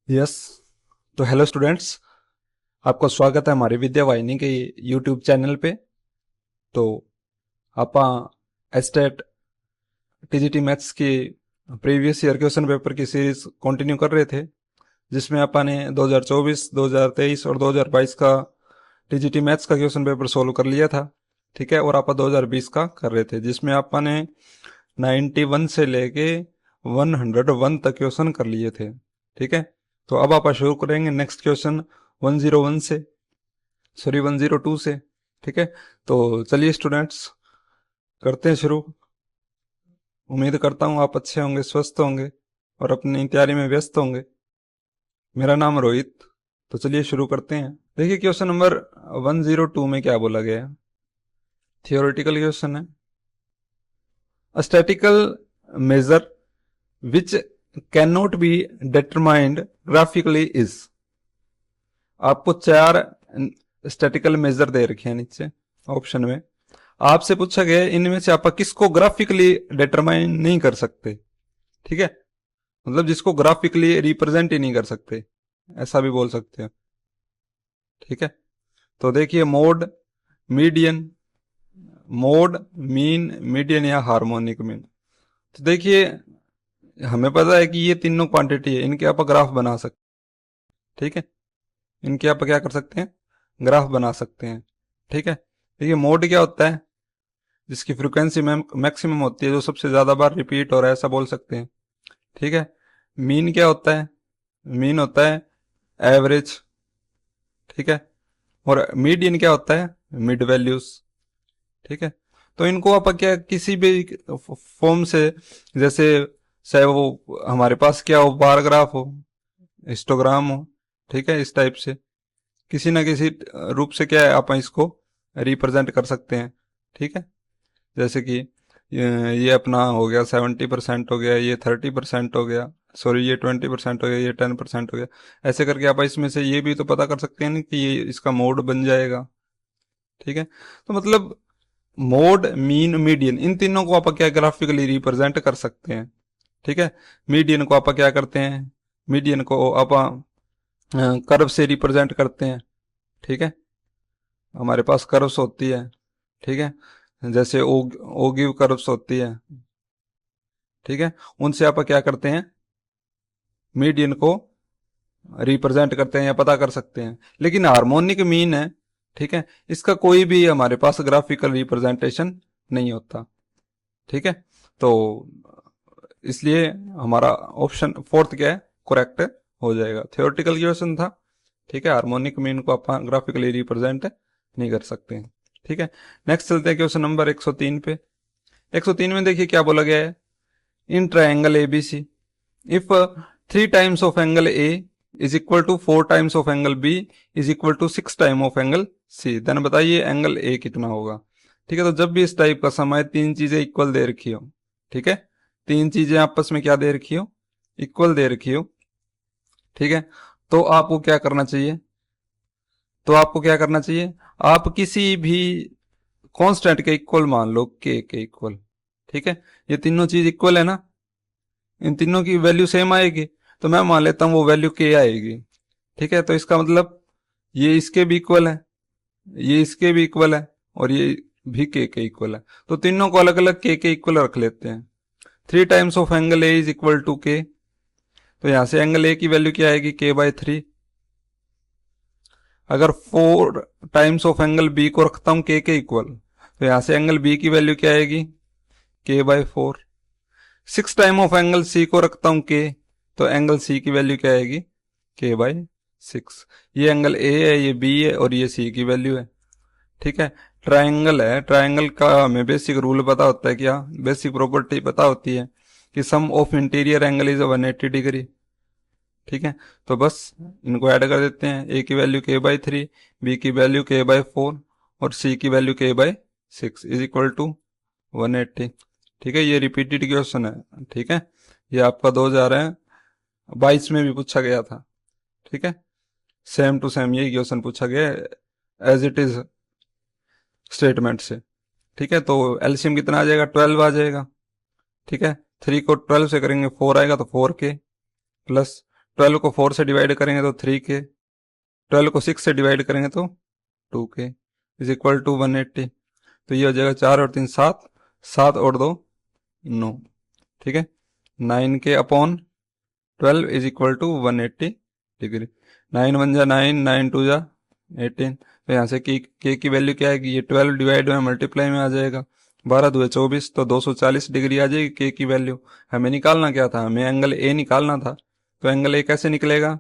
Yes. तो hello students, आपका स्वागत है हमारी विद्या वाहिनी के यूट्यूब चैनल पे। तो ਆਪਾਂ एस्टेट टीजीटी मैथ्स की प्रीवियस ईयर क्वेश्चन पेपर की सीरीज कंटिन्यू कर रहे थे, जिसमें अपन ने 2024, 2023 और 2022 का टीजीटी मैथ्स का क्वेश्चन पेपर सोल्व कर लिया था। ठीक है, और आप 2020 का कर रहे थे, जिसमें अपन ने 91 से लेके 101 तक क्वेश्चन कर लिए थे। ठीक है, तो अब आप शुरू करेंगे नेक्स्ट क्वेश्चन 101 से, सॉरी 102 से। ठीक है, तो चलिए स्टूडेंट्स, करते हैं शुरू। उम्मीद करता हूँ आप अच्छे होंगे, स्वस्थ होंगे और अपनी तैयारी में व्यस्त होंगे। मेरा नाम रोहित। तो चलिए शुरू करते हैं। देखिए क्वेश्चन नंबर 102 में क्या बोला गया है। थियोरेटिकल क्वेश्चन है। A statistical measure which cannot be determined graphically is। आपको चार स्टैटिकल मेजर दे रखे हैं नीचे ऑप्शन में। आपसे पूछा गया है इनमें से आप किसको ग्राफिकली डिटरमाइन नहीं कर सकते। ठीक है, मतलब जिसको ग्राफिकली रिप्रेजेंट ही नहीं कर सकते, ऐसा भी बोल सकते हैं। ठीक है, तो देखिए mode, median, mode, mean, median या हार्मोनिक मीन। तो देखिए हमें पता है कि ये तीनों क्वांटिटी है, इनके आप ग्राफ बना सकते। ठीक है, इनके आप क्या कर सकते हैं, ग्राफ बना सकते हैं। ठीक है, देखिए मोड क्या होता है, जिसकी फ्रीक्वेंसी मैक्सिमम होती है, जो सबसे ज्यादा बार रिपीट हो रहा है, ऐसा बोल सकते हैं। ठीक है, मीन क्या होता है, मीन होता है एवरेज। ठीक है, और मीडियन क्या होता है, मिड वैल्यूज। ठीक है, तो इनको आप क्या किसी भी फॉर्म से, जैसे चाहे वो हमारे पास क्या हो, बार ग्राफ हो, हिस्टोग्राम हो, ठीक है, इस टाइप से किसी ना किसी रूप से क्या है आप इसको रिप्रेजेंट कर सकते हैं। ठीक है, जैसे कि ये अपना हो गया 70% हो गया, ये 30% हो गया, सॉरी ये 20% हो गया, ये 10% हो गया। ऐसे करके आप इसमें से ये भी तो पता कर सकते हैं ना कि ये इसका मोड बन जाएगा। ठीक है, तो मतलब मोड, मीन, मीडियन, इन तीनों को आप क्या ग्राफिकली रिप्रेजेंट कर सकते हैं। ठीक है, मीडियन को आप क्या करते हैं, मीडियन को आप कर्व से रिप्रेजेंट करते हैं। ठीक है, हमारे पास कर्व्स होती है। ठीक है, जैसे ओगिव कर्व्स होती है। ठीक है, उनसे आप क्या करते हैं, मीडियन को रिप्रेजेंट करते हैं या पता कर सकते हैं। लेकिन हार्मोनिक मीन है, ठीक है, इसका कोई भी हमारे पास ग्राफिकल रिप्रेजेंटेशन नहीं होता। ठीक है, तो इसलिए हमारा ऑप्शन फोर्थ क्या है, करेक्ट हो जाएगा। थियोरेटिकल क्वेश्चन था। ठीक है, हार्मोनिक मीन को आप ग्राफिकली रिप्रेजेंट नहीं कर सकते हैं। ठीक है, नेक्स्ट चलते हैं क्वेश्चन नंबर 103 पे। 103 में देखिए क्या बोला गया है। In triangle ABC, if 3 times of angle A is equal to 4 times of angle B is equal to 6 time of angle C, then बताइए एंगल ए कितना होगा। ठीक है, तो जब भी इस टाइप का समय तीन चीजें इक्वल दे रखी हो, ठीक है, तीन चीजें आपस में क्या दे रखी हो, इक्वल दे रखी हो। ठीक है, तो आपको क्या करना चाहिए, तो आपको क्या करना चाहिए, आप किसी भी कांस्टेंट के इक्वल मान लो, के इक्वल। ठीक है, ये तीनों चीज इक्वल है ना, इन तीनों की वैल्यू सेम आएगी, तो मैं मान लेता हूं वो वैल्यू के आएगी। ठीक है, तो इसका मतलब ये इसके भी इक्वल है, ये इसके भी इक्वल है, और ये भी के इक्वल है। तो तीनों को अलग अलग के इक्वल रख लेते हैं। 3 times of angle A is equal to K, तो यहां से एंगल ए की वैल्यू क्या आएगी, के/3। अगर 4 टाइम्स ऑफ एंगल बी को रखता हूं के इक्वल, तो यहां से एंगल बी की वैल्यू क्या आएगी, के/4। 6 टाइम ऑफ एंगल सी को रखता हूं के, तो एंगल सी की वैल्यू क्या आएगी, के/6। ये एंगल ए है, ये बी है, और ये सी की वैल्यू है। ठीक है, ट्रायंगल है, ट्रायंगल का हमें बेसिक रूल पता होता है, क्या बेसिक प्रॉपर्टी पता होती है कि sum of interior angle is 180 degree. ठीक है, तो बस इनको ऐड कर देते हैं, ए की वैल्यू के/3, बी की वैल्यू के/4 और सी की वैल्यू के/6 इज इक्वल टू 180। ठीक है, ये रिपीटेड क्वेश्चन है। ठीक है, ये आपका 2022 में भी पूछा गया था। ठीक है, सेम टू सेम यही क्वेश्चन पूछा गया है एज इट इज स्टेटमेंट से। ठीक है, तो एलसीएम कितना आ जाएगा, 12 आ जाएगा। ठीक है, 3 को 12 से करेंगे 4 आएगा, तो 4 के प्लस 12 को 4 से डिवाइड करेंगे तो 3k, 12 को 6 से डिवाइड करेंगे तो 2k इज इक्वल टू 180। तो ये हो जाएगा 4 और 3 7, 7 और 2 9, ठीक है। 9k upon 12 is equal to 180 degree. 9 1 जा 9, 9 2 जा 18। तो यहाँ से के की वैल्यू क्या आएगी, ये 12 डिवाइड में मल्टीप्लाई में आ जाएगा, 12 2 24, तो 240 डिग्री आ जाएगी के की वैल्यू। हमें निकालना क्या था, हमें एंगल ए निकालना था। तो एंगल ए कैसे निकलेगा,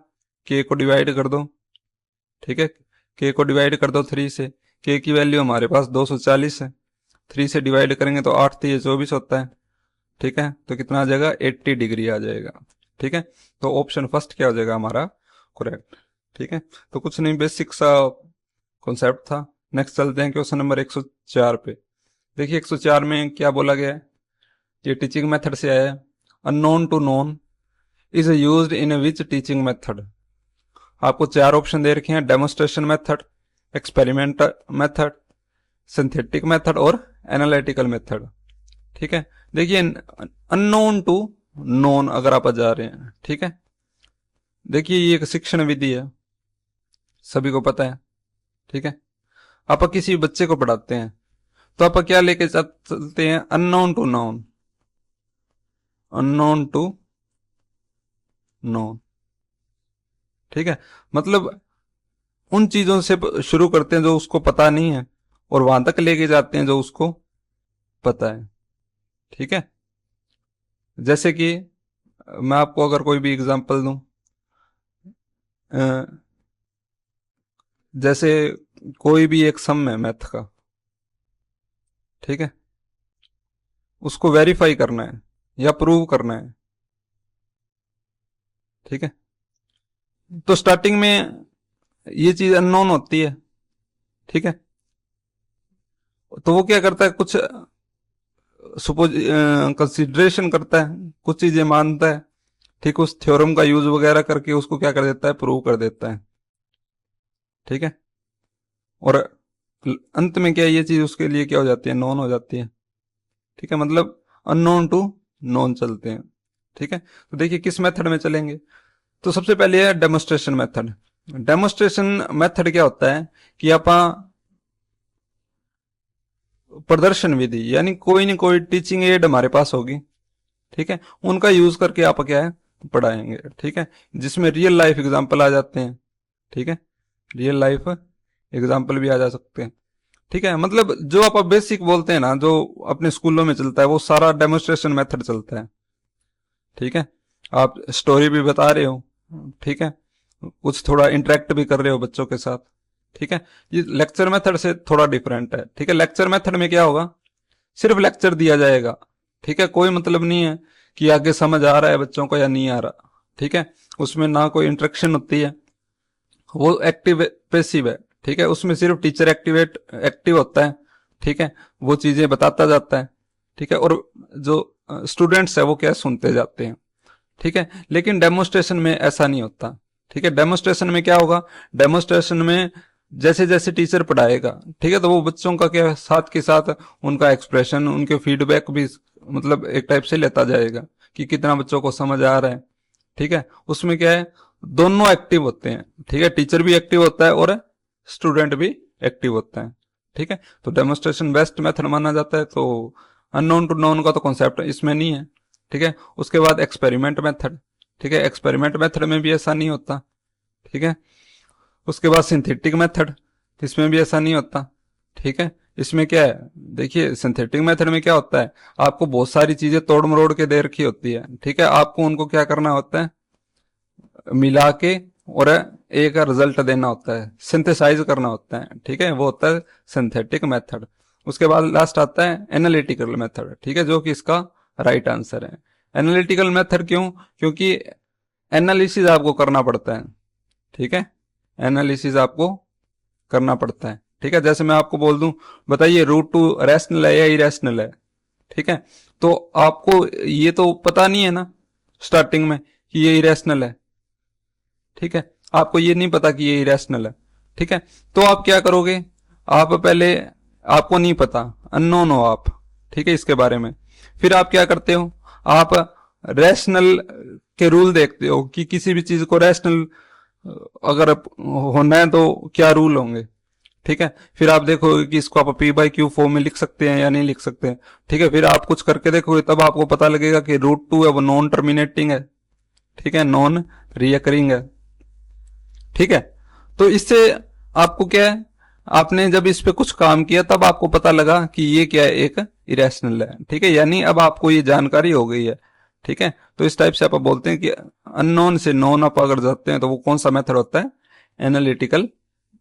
के को डिवाइड कर दो, ठीक है, के को डिवाइड कर दो 3 से। के की वैल्यू हमारे पास 240 है, 3 से डिवाइड करेंगे तो 8 3 24 होता है, ठीक है। तो कितना आ जाएगा, 80 डिग्री आ जाएगा, ठीक है। तो ऑप्शन फर्स्ट क्या हो जाएगा हमारा करेक्ट, ठीक है। तो कुछ नहीं, बेसिक सा कॉन्सेप्ट था। नेक्स्ट चलते हैं क्वेश्चन नंबर 104 पे। देखिए 104 में क्या बोला गया है, ये टीचिंग मेथड से आया है। Unknown to known is used in which teaching method. आपको 4 ऑप्शन दे रखे हैं, demonstration method, experiment method, synthetic method और एनालिटिकल मेथड, ठीक है। देखिए अननोन टू नोन अगर आप जा रहे हैं, ठीक है, देखिए ये एक शिक्षण विधि है, सभी को पता है, ठीक है। आप किसी बच्चे को पढ़ाते हैं तो आप क्या लेके चलते हैं, unknown to known, unknown to known, ठीक है। मतलब उन चीजों से शुरू करते हैं जो उसको पता नहीं है और वहां तक लेके जाते हैं जो उसको पता है, ठीक है। जैसे कि मैं आपको अगर कोई भी एग्जांपल दूं, जैसे कोई भी एक सम है मैथ का, ठीक है, उसको वेरीफाई करना है या प्रूव करना है, ठीक है। तो स्टार्टिंग में ये चीज अननोन होती है, ठीक है। तो वो क्या करता है, कुछ सपोज कंसिडरेशन करता है, कुछ चीजें मानता है, ठीक, उस थ्योरम का यूज वगैरह करके उसको क्या कर देता है, प्रूव कर देता है, ठीक है। और अंत में क्या ये चीज उसके लिए क्या हो जाती है, नॉन हो जाती है, ठीक है। मतलब अननोन टू नॉन चलते हैं, ठीक है। तो देखिए किस मेथड में चलेंगे, तो सबसे पहले है डेमोस्ट्रेशन मेथड। डेमोस्ट्रेशन मेथड क्या होता है कि आप प्रदर्शन विधि, यानी कोई न कोई टीचिंग एड हमारे पास होगी, ठीक है, उनका यूज करके आप क्या है, पढ़ाएंगे, ठीक है, जिसमें रियल लाइफ एग्जांपल आ जाते हैं, ठीक है, रियल लाइफ एग्जांपल भी आ जा सकते हैं, ठीक है। मतलब जो आप बेसिक बोलते हैं ना, जो अपने स्कूलों में चलता है, वो सारा डेमोस्ट्रेशन मेथड चलता है, ठीक है। आप स्टोरी भी बता रहे हो, ठीक है, कुछ थोड़ा इंटरेक्ट भी कर रहे हो बच्चों के साथ, ठीक है। ये लेक्चर मेथड से थोड़ा डिफरेंट है, ठीक है। लेक्चर मेथड में क्या होगा, सिर्फ लेक्चर दिया जाएगा, ठीक है, कोई मतलब नहीं है कि आगे समझ आ रहा है बच्चों को या नहीं आ रहा, ठीक है। उसमें ना कोई इंटरेक्शन होती है, वो एक्टिव पैसिव है, ठीक है। उसमें सिर्फ टीचर एक्टिव होता है, ठीक है, वो चीजें बताता जाता है, ठीक है, और जो स्टूडेंट्स है वो क्या सुनते जाते हैं, ठीक है। लेकिन डेमोस्ट्रेशन में ऐसा नहीं होता, ठीक है। डेमोस्ट्रेशन में क्या होगा, डेमोस्ट्रेशन में जैसे जैसे टीचर पढ़ाएगा, ठीक है, तो वो बच्चों का क्या साथ के साथ उनका एक्सप्रेशन, उनके फीडबैक भी मतलब एक टाइप से लेता जाएगा कि कितना बच्चों को समझ आ रहा है, ठीक है। उसमें क्या है, दोनों एक्टिव होते हैं, ठीक है, टीचर भी एक्टिव होता है और स्टूडेंट भी एक्टिव होता है, ठीक है। तो डेमोस्ट्रेशन बेस्ट मेथड माना जाता है। तो अननोन टू नोन का तो कॉन्सेप्ट इसमें नहीं है, ठीक है। उसके बाद एक्सपेरिमेंट मेथड, ठीक है, एक्सपेरिमेंट मेथड में भी ऐसा नहीं होता, ठीक है। उसके बाद सिंथेटिक मेथड, इसमें भी ऐसा नहीं होता, ठीक है। इसमें क्या है, देखिए सिंथेटिक मेथड में क्या होता है, आपको बहुत सारी चीजें तोड़ मरोड़ के दे रखी होती है, ठीक है, आपको उनको क्या करना होता है, मिला के और एक रिजल्ट देना होता है, सिंथेसाइज करना होता है, ठीक है, वो होता है सिंथेटिक मेथड। उसके बाद लास्ट आता है एनालिटिकल मेथड, ठीक है, जो कि इसका राइट आंसर है। एनालिटिकल मेथड क्यों, क्योंकि एनालिसिस आपको करना पड़ता है, ठीक है, एनालिसिस आपको करना पड़ता है, ठीक है। जैसे मैं आपको बोल दूं, बताइए रूट टू रैशनल है या इरेशनल है, ठीक है, तो आपको ये तो पता नहीं है ना स्टार्टिंग में कि ये इरेशनल है, ठीक है, आपको ये नहीं पता कि ये इरेशनल है, ठीक है। तो आप क्या करोगे, आप पहले, आपको नहीं पता, अननोन हो आप, ठीक है, इसके बारे में, फिर आप क्या करते हो, आप रैशनल के रूल देखते हो कि किसी भी चीज को रैशनल अगर होना है तो क्या रूल होंगे। ठीक है, फिर आप देखोगे कि इसको आप पी बाई क्यू फॉर्म में लिख सकते हैं या नहीं लिख सकते हैं। ठीक है, फिर आप कुछ करके देखोगे तब आपको पता लगेगा कि रूट टू है वो नॉन टर्मिनेटिंग है। ठीक है, नॉन रियकरिंग है। ठीक है, तो इससे आपको क्या है, आपने जब इस पे कुछ काम किया तब आपको पता लगा कि ये क्या है, एक इरेशनल है। ठीक है, यानी अब आपको ये जानकारी हो गई है। ठीक है, तो इस टाइप से आप बोलते हैं कि अननोन से नोन आप अगर जाते हैं तो वो कौन सा मेथड होता है, एनालिटिकल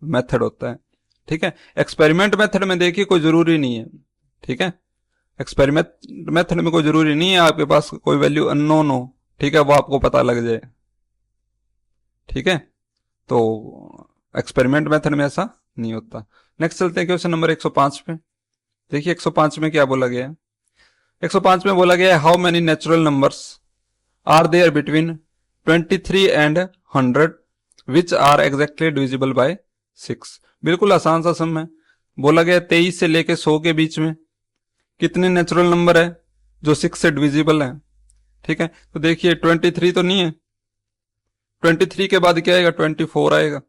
मेथड होता है। ठीक है, एक्सपेरिमेंट मेथड में देखिए कोई जरूरी नहीं है। ठीक है, एक्सपेरिमेंट मेथड में कोई जरूरी नहीं है आपके पास कोई वैल्यू अननोन हो। ठीक है, वो आपको पता लग जाए। ठीक है, तो एक्सपेरिमेंट मेथड में ऐसा नहीं होता। नेक्स्ट चलते हैं क्वेश्चन नंबर 105 पे। देखिए 105 में क्या बोला गया है। 105 में बोला गया है how many natural numbers are there between 23 and 100 which are exactly divisible by 6। बिल्कुल आसान सा सम है। बोला गया 23 से लेके 100 के बीच में कितने नेचुरल नंबर है जो 6 से डिविजिबल है। ठीक है, तो देखिए 23 तो नहीं है, 23 के बाद क्या आएगा, 24 आएगा।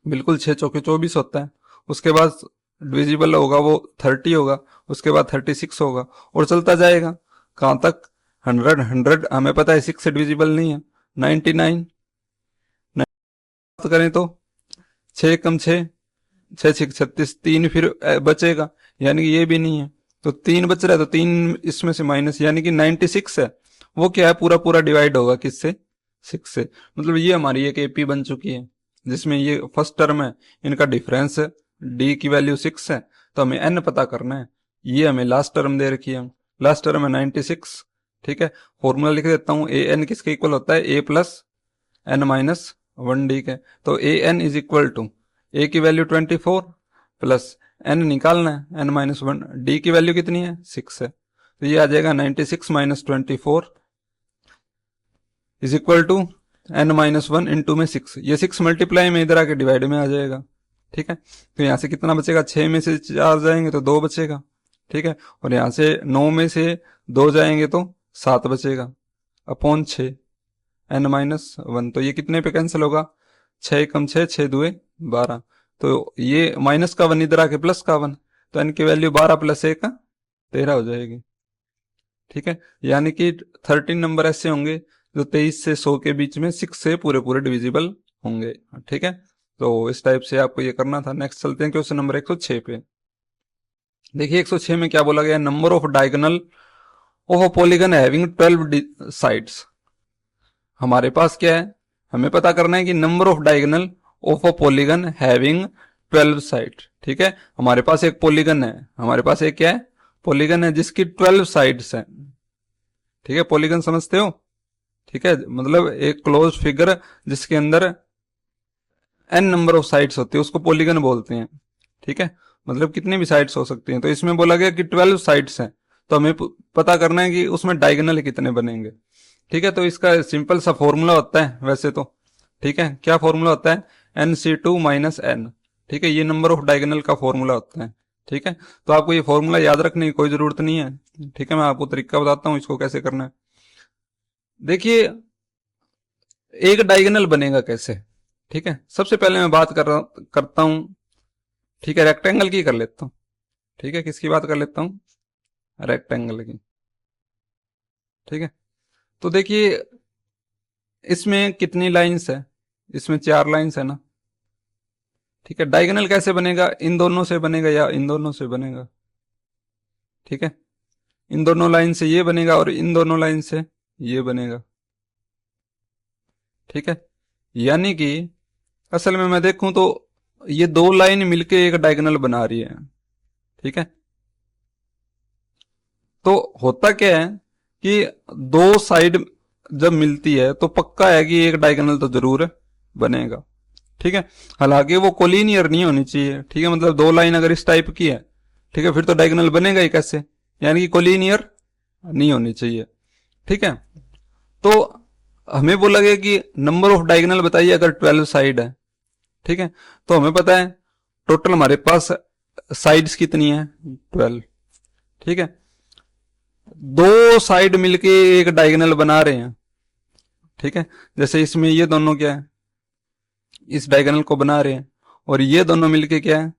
बिल्कुल 6 चौके 24 होता है। उसके बाद डिविजिबल होगा वो 30 होगा, उसके बाद 36 होगा और चलता जाएगा कहां तक, 100। 100 हमें पता है 6 से डिविजिबल नहीं है। 99 बात करें तो 6 कम 6, 6 6 36, 3 फिर बचेगा, यानी कि ये भी नहीं है तो 3 बच रहा है, तो 3 इसमें से माइनस, यानी कि 96 है। वो क्या है, पूरा पूरा डिवाइड होगा किससे, 6 से। मतलब ये हमारी एक एपी बन चुकी है जिसमें ये फर्स्ट टर्म है, इनका डिफरेंस है, डी की वैल्यू 6 है तो हमें एन पता करना है। ये हमें लास्ट टर्म दे रखी है, लास्ट टर्म है 96। ठीक है, फॉर्मूला लिख देता हूं, ए एन किसके इक्वल होता है, A plus N minus 1 D के। तो A N is equal to A की वैल्यू 24 प्लस एन निकालना है एन माइनस 1, डी की वैल्यू कितनी है, 6 है, तो ये आ जाएगा 96 minus 24 is equal to N minus 1 into में 6। ये 6 मल्टीप्लाई में इधर आके डिवाइड में आ जाएगा। ठीक है, तो यहां से कितना बचेगा, 6 में से 4 जाएंगे तो 2 बचेगा। ठीक है, और यहां से 9 में से 2 जाएंगे तो 7 बचेगा अपॉन 6 एन माइनस 1। तो ये कितने पे कैंसिल होगा, 6 कम 6, 6 दुए 12, तो ये माइनस का 1 इधर आके प्लस का 1, तो एन की वैल्यू 12 प्लस 1 13 हो जाएगी। ठीक है, यानी कि 13 नंबर ऐसे होंगे जो 23 से 100 के बीच में 6 से पूरे पूरे डिविजिबल होंगे। ठीक है, तो इस टाइप से आपको ये करना था। नेक्स्ट चलते हैं क्वेश्चन नंबर 106 पे। देखिए 106 में क्या बोला गया, number of diagonal of a polygon having 12 sides. हमारे पास क्या है, हमें पता करना है कि number of diagonal of a polygon having 12 side. ठीक है, हमारे पास एक पॉलीगन है, हमारे पास एक क्या है, पॉलीगन है जिसकी 12 साइड्स हैं। ठीक है, पॉलीगन समझते हो। ठीक है, मतलब एक क्लोज फिगर जिसके अंदर एन नंबर ऑफ साइड्स होती है उसको पॉलीगन बोलते हैं। ठीक है, मतलब कितनी भी साइड्स हो सकती हैं। तो इसमें बोला गया कि 12 साइड्स हैं, तो हमें पता करना है कि उसमें डायगोनल कितने बनेंगे। ठीक है, तो इसका सिंपल सा फॉर्मूला होता है वैसे तो। ठीक है, क्या फॉर्मूला होता है, N C two minus N. ठीक है, ये नंबर ऑफ डायगोनल का फॉर्मूला होता है। ठीक है, तो आपको ये फॉर्मूला याद रखने की कोई जरूरत नहीं है। ठीक है, मैं आपको तरीका बताता हूँ इसको कैसे करना है। देखिए एक डायगोनल बनेगा कैसे। ठीक है, सबसे पहले मैं बात करता हूं, ठीक है, रेक्टेंगल की कर लेता हूं। ठीक है, किसकी बात कर लेता हूं, रेक्टेंगल की। ठीक है, तो देखिए इसमें कितनी लाइंस है, इसमें 4 लाइंस है ना। ठीक है, डायगोनल कैसे बनेगा, इन दोनों से बनेगा या इन दोनों से बनेगा। ठीक है, इन दोनों लाइन से ये बनेगा और इन दोनों लाइन से ये बनेगा। ठीक है, यानी कि असल में मैं देखूं तो ये 2 लाइन मिलके एक डायगोनल बना रही है। ठीक है, तो होता क्या है कि 2 साइड जब मिलती है तो पक्का है कि एक डायगोनल तो जरूर बनेगा। ठीक है, हालांकि वो कोलिनियर नहीं होनी चाहिए। ठीक है, मतलब 2 लाइन अगर इस टाइप की है, ठीक है, फिर तो डायगोनल बनेगा ही कैसे, यानी कि कोलिनियर नहीं होनी चाहिए। ठीक है, तो हमें बोला गया कि नंबर ऑफ डायगोनल बताइए अगर 12 साइड है। ठीक है, तो हमें पता है टोटल हमारे पास साइड्स कितनी है, 12। ठीक है, 2 साइड मिलके एक डायगोनल बना रहे हैं ठीक है, जैसे इसमें ये दोनों क्या है, इस डायगोनल को बना रहे हैं, और ये दोनों मिलके क्या है,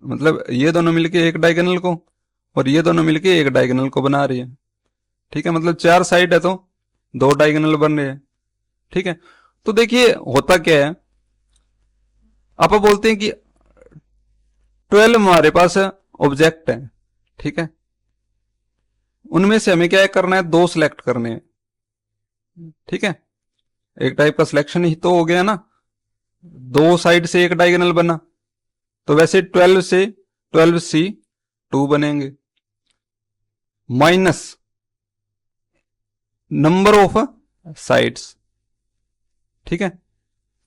मतलब ये दोनों मिलके एक डायगोनल को, और ये दोनों मिलके एक डायगोनल को बना रही है। ठीक है, मतलब चार साइड है तो दो डायगोनल बन रहे हैं। ठीक है, तो देखिए होता क्या है, आप बोलते हैं कि 12 हमारे पास ऑब्जेक्ट है। ठीक है, उनमें से हमें क्या करना है, दो सिलेक्ट करने हैं। ठीक है, एक टाइप का सिलेक्शन ही तो हो गया ना, दो साइड से एक डायगोनल बना, तो वैसे 12 से 12C2 बनेंगे, माइनस नंबर ऑफ साइड्स। ठीक है,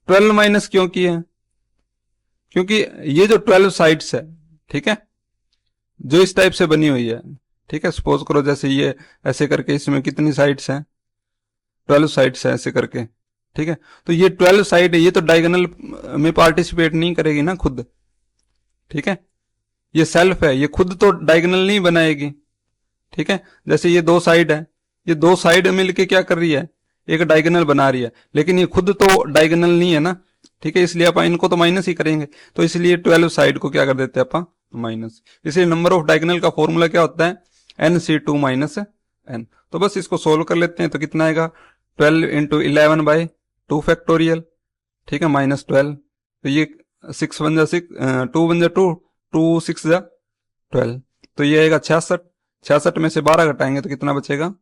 12 माइनस क्यों किए हैं, क्योंकि ये जो 12 साइड्स है, ठीक है, जो इस टाइप से बनी हुई है, ठीक है, सपोज करो जैसे ये ऐसे करके, इसमें कितनी साइड्स हैं, 12 साइड्स हैं ऐसे करके। ठीक है, तो ये 12 साइड है, ये तो डायगोनल में पार्टिसिपेट नहीं करेगी ना खुद। ठीक है, ये सेल्फ है, ये खुद तो डायगोनल नहीं बनाएगी। ठीक है, जैसे ये दो साइड है, ये दो साइड मिलके क्या कर रही है, एक डायगोनल बना रही है, लेकिन ये खुद तो डायगोनल नहीं है ना। ठीक है, इसलिए अपन इनको तो माइनस ही करेंगे, तो इसलिए 12 साइड को क्या कर देते हैं अपन, माइनस। इसलिए नंबर ऑफ डायगोनल का फॉर्मूला क्या होता है, NC2 माइनस एन। तो बस इसको सोल्व कर लेते हैं, तो कितना आएगा, 12 इंटू 11/2 फैक्टोरियल। ठीक है, -12, तो ये 6 बन जा 6, 2 बन जा 2, 2 6 जा 12, तो ये आएगा 66। 66 में से 12 घटाएंगे तो कितना बचेगा,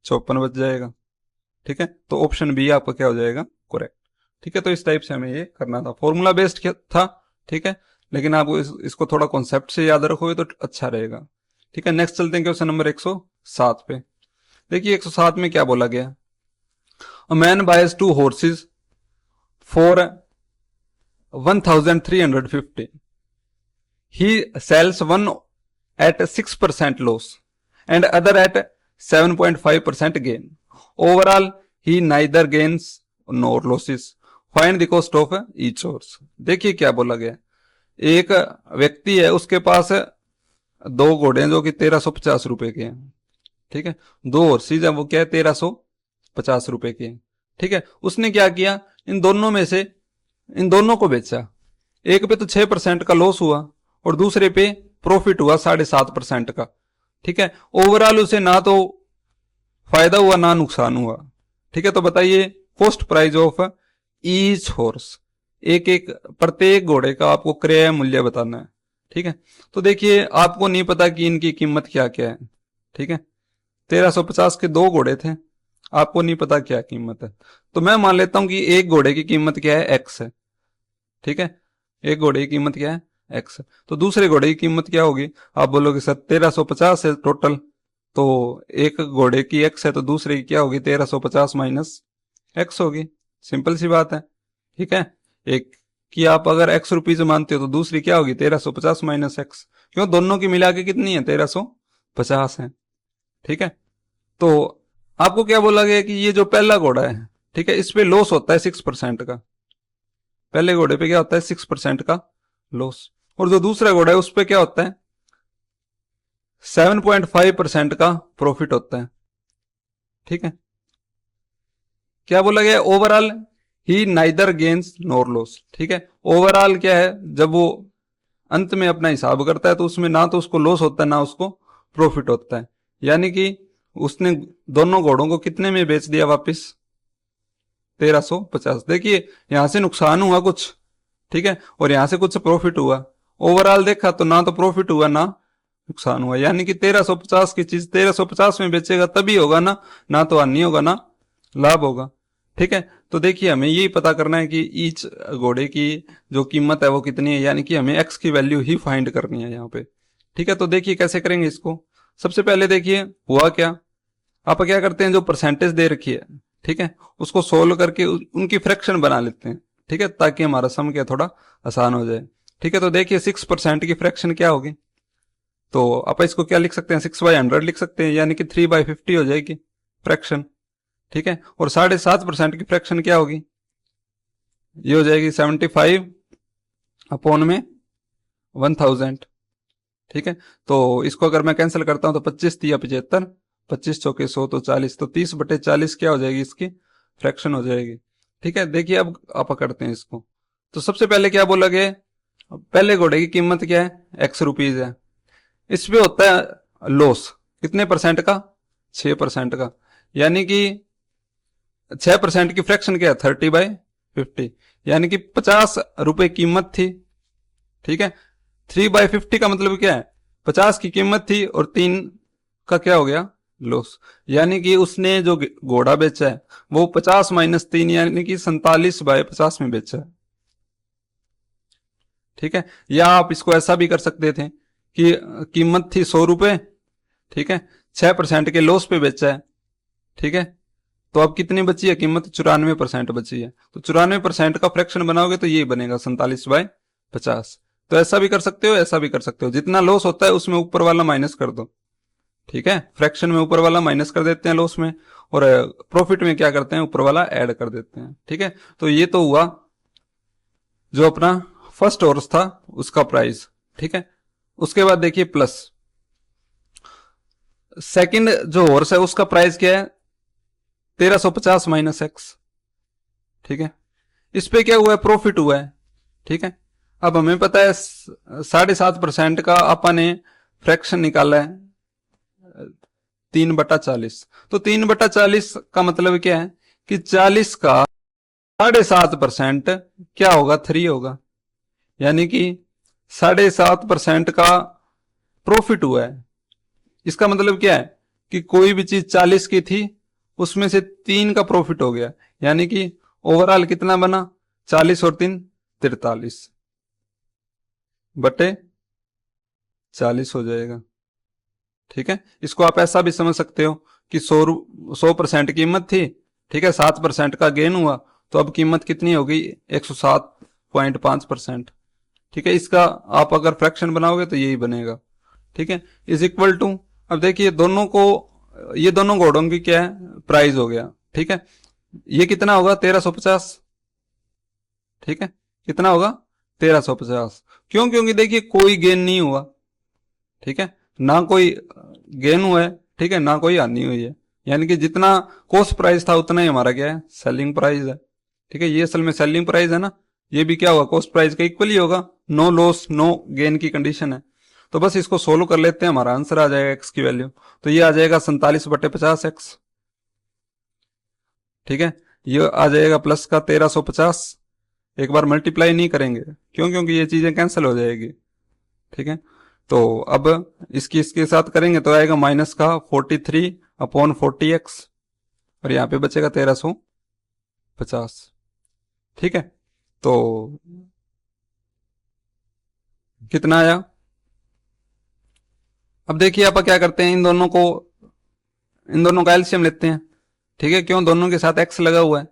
54 बच जाएगा। ठीक है, तो ऑप्शन बी आपका क्या हो जाएगा, करेक्ट। ठीक है, तो इस टाइप से हमें ये करना था, फॉर्मूला बेस्ड था। ठीक है, लेकिन आप इसको थोड़ा कॉन्सेप्ट से याद रखोगे तो अच्छा रहेगा। ठीक है, नेक्स्ट चलते हैं क्वेश्चन नंबर 107 पे। देखिए 107 में क्या बोला गया, a man boys 2 horses for 1350, he sells one at 6% loss and other at 7.5% gain. Overall, he neither gains nor losses. Find the cost of each horse. देखिए क्या बोला गया, एक व्यक्ति है, उसके पास दो घोड़े हैं जो कि 1350 रुपए के हैं। ठीक है, दो हॉर्सेज है, वो क्या है, 1350 रुपए के हैं। ठीक है, उसने क्या किया, इन दोनों में से इन दोनों को बेचा, एक पे तो 6% का लॉस हुआ और दूसरे पे प्रॉफिट हुआ 7.5% का। ठीक है, ओवरऑल उसे ना तो फायदा हुआ ना नुकसान हुआ। ठीक है, तो बताइए cost price of each horse, एक एक प्रत्येक घोड़े का आपको क्रय मूल्य बताना है। ठीक है, तो देखिए आपको नहीं पता कि इनकी कीमत क्या क्या है। ठीक है, 1350 के दो घोड़े थे, आपको नहीं पता क्या कीमत है, तो मैं मान लेता हूं कि एक घोड़े की कीमत क्या है, एक्स है। ठीक है, एक घोड़े की कीमत क्या है, एक्स। तो दूसरे घोड़े की कीमत क्या होगी, आप बोलोगे सर 1350 है टोटल, तो एक घोड़े की एक्स है तो दूसरे की क्या होगी, 1350 माइनस एक्स होगी। सिंपल सी बात है। ठीक है, एक की आप अगर एक्स रुपीज मानते हो तो दूसरी क्या होगी, 1350 माइनस एक्स, क्यों, दोनों की मिला के कितनी है, 1350 है। ठीक है, तो आपको क्या बोला गया कि ये जो पहला घोड़ा है, ठीक है, इस पे लॉस होता है 6% का, पहले घोड़े पे क्या होता है, 6% का लॉस, और जो दूसरा घोड़ा है उस पे क्या होता है, 7.5% का प्रॉफिट होता है। ठीक है, क्या बोला गया, ओवरऑल ही नाइदर गेन्स नॉर लॉस। ठीक है, ओवरऑल क्या है, जब वो अंत में अपना हिसाब करता है तो उसमें ना तो उसको लॉस होता है ना उसको प्रॉफिट होता है, यानी कि उसने दोनों घोड़ों को कितने में बेच दिया वापस, 1350। देखिए यहां से नुकसान हुआ कुछ, ठीक है, और यहां से कुछ प्रॉफिट हुआ, ओवरऑल देखा तो ना तो प्रॉफिट हुआ ना नुकसान हुआ, यानी कि 1350 की चीज 1350 में बेचेगा तभी होगा ना, ना तो हानि होगा ना लाभ होगा। ठीक है, तो देखिए हमें यही पता करना है कि ईच घोड़े की जो कीमत है वो कितनी है, यानी कि हमें एक्स की वैल्यू ही फाइंड करनी है यहाँ पे। ठीक है, तो देखिए कैसे करेंगे इसको, सबसे पहले देखिए हुआ क्या, आप क्या करते हैं, जो परसेंटेज दे रखी है, ठीक है, उसको सोल्व करके उनकी फ्रैक्शन बना लेते हैं। ठीक है, ताकि हमारा सम क्या थोड़ा आसान हो जाए। ठीक है, तो देखिए 6% की फ्रैक्शन क्या होगी, तो आप इसको क्या लिख सकते हैं, 6/100 लिख सकते हैं, यानी कि 3/50 हो जाएगी फ्रैक्शन। ठीक है, और 7.5% की फ्रैक्शन क्या होगी, ये हो जाएगी 75/1000। ठीक है, तो इसको अगर मैं कैंसिल करता हूं तो 25 या 75, 25 चौके 100 तो 40, तो 30/40 क्या हो जाएगी, इसकी फ्रैक्शन हो जाएगी। ठीक है, देखिए अब आप करते हैं इसको। तो सबसे पहले क्या बोला गया, पहले घोड़े की कीमत क्या है, ₹X है। इस पे होता है लॉस कितने परसेंट का, 6% का, यानी कि 6% की फ्रैक्शन क्या है, 30/50, यानी कि ₹50 कीमत थी। ठीक है, 3/50 का मतलब क्या है, 50 की कीमत थी और 3 का क्या हो गया, लॉस। यानी कि उसने जो घोड़ा बेचा है वो 50 - 3 यानी कि 47/50 में बेचा है। ठीक है, या आप इसको ऐसा भी कर सकते थे कि कीमत थी ₹100, ठीक है, 6% के लॉस पे बेचा है। ठीक है, तो अब कितनी बची है कीमत, 94% बची है। तो 94% का फ्रैक्शन बनाओगे तो ये बनेगा 47/50। तो ऐसा भी कर सकते हो, ऐसा भी कर सकते हो, जितना लॉस होता है उसमें ऊपर वाला माइनस कर दो। ठीक है, फ्रैक्शन में ऊपर वाला माइनस कर देते हैं लॉस में, और प्रॉफिट में क्या करते हैं, ऊपर वाला ऐड कर देते हैं। ठीक है, तो ये तो हुआ जो अपना फर्स्ट हॉर्स था उसका प्राइस। ठीक है, उसके बाद देखिए प्लस सेकंड जो हॉर्स है उसका प्राइस क्या है, 1350 - X। ठीक है, इस पे क्या हुआ है, प्रॉफिट हुआ है। ठीक है, अब हमें पता है 7.5% का अपन ने फ्रैक्शन निकाला है 3/40। तो 3/40 का मतलब क्या है कि 40 का 7.5% क्या होगा, 3 होगा, यानी कि 7.5% का प्रॉफिट हुआ है। इसका मतलब क्या है कि कोई भी चीज 40 की थी उसमें से 3 का प्रॉफिट हो गया, यानी कि ओवरऑल कितना बना, 40 और 3 43 बटे 40 हो जाएगा। ठीक है, इसको आप ऐसा भी समझ सकते हो कि 100% कीमत थी, ठीक है, 7% का गेन हुआ, तो अब कीमत कितनी होगी, 107.5%। ठीक है, इसका आप अगर फ्रैक्शन बनाओगे तो यही बनेगा। ठीक है, इज इक्वल टू, अब देखिए दोनों को, ये दोनों घोड़ों की क्या है, प्राइस हो गया। ठीक है, ये कितना होगा, 1350। ठीक है, कितना होगा, 1350। क्यों, क्योंकि देखिए कोई गेन नहीं हुआ। ठीक है, ना कोई गेन हुआ है, ठीक है, ना कोई हानि हुई है, यानी कि जितना कॉस्ट प्राइस था उतना ही हमारा क्या है, सेलिंग प्राइस है। ठीक है, ये असल में सेलिंग प्राइस है ना, ये भी क्या होगा, कॉस्ट प्राइस का इक्वल ही होगा, नो लॉस नो गेन की कंडीशन है। तो बस इसको सोल्व कर लेते हैं, हमारा आंसर आ जाएगा एक्स की वैल्यू, तो ये आ जाएगा 47/50 X। ठीक है, ये आ जाएगा प्लस का 1350, एक बार मल्टीप्लाई नहीं करेंगे, क्यों, क्योंकि ये चीजें कैंसिल हो जाएगी। ठीक है, तो अब इसके साथ करेंगे तो आएगा माइनस का 43/40X, और यहाँ पे बचेगा 1350। ठीक है, तो कितना आया, अब देखिए आप क्या करते हैं, इन दोनों का एलसीएम लेते हैं। ठीक है, क्यों, दोनों के साथ एक्स लगा हुआ है,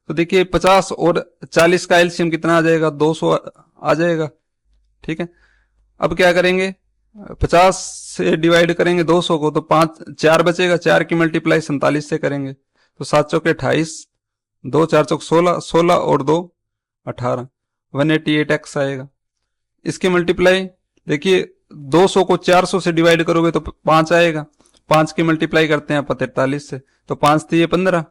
तो देखिए 50 और 40 का एलसीएम कितना आ जाएगा, 200 आ जाएगा। ठीक है, अब क्या करेंगे, 50 से डिवाइड करेंगे 200 को तो 4 बचेगा, 4 की मल्टीप्लाई 47 से करेंगे तो 7 चौके 28, 2 4 चौक 16, 16 और 2 18, 188X आएगा। इसकी मल्टीप्लाई देखिए 200 को 400 से डिवाइड करोगे तो 5 आएगा, 5 की मल्टीप्लाई करते हैं 43 से, तो 5 थी 15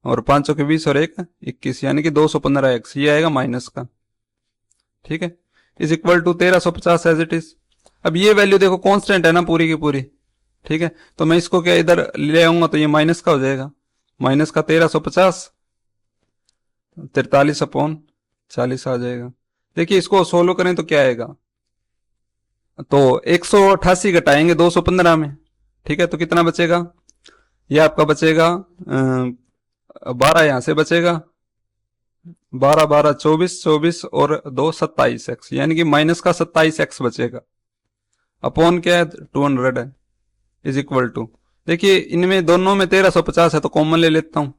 और 5 चौके 20 और 1 21, यानी कि 215X, ये आएगा माइनस का। ठीक है, is equal to 1350 as it is. अब ये वैल्यू देखो कांस्टेंट है ना पूरी की पूरी। ठीक है, तो मैं इसको क्या इधर ले आऊंगा तो ये माइनस का हो जाएगा, माइनस का 1350 43/40 आ जाएगा। देखिए इसको सोल्व करें तो क्या आएगा, तो 188 घटाएंगे 215 में। ठीक है, तो कितना बचेगा, ये आपका बचेगा 12, यहां से बचेगा 12 12 24 24 और 2 27X, यानी कि माइनस का 27X बचेगा, अपॉन क्या है 200 है, इज इक्वल टू, देखिए इनमें दोनों में 1350 है तो कॉमन ले लेता हूं,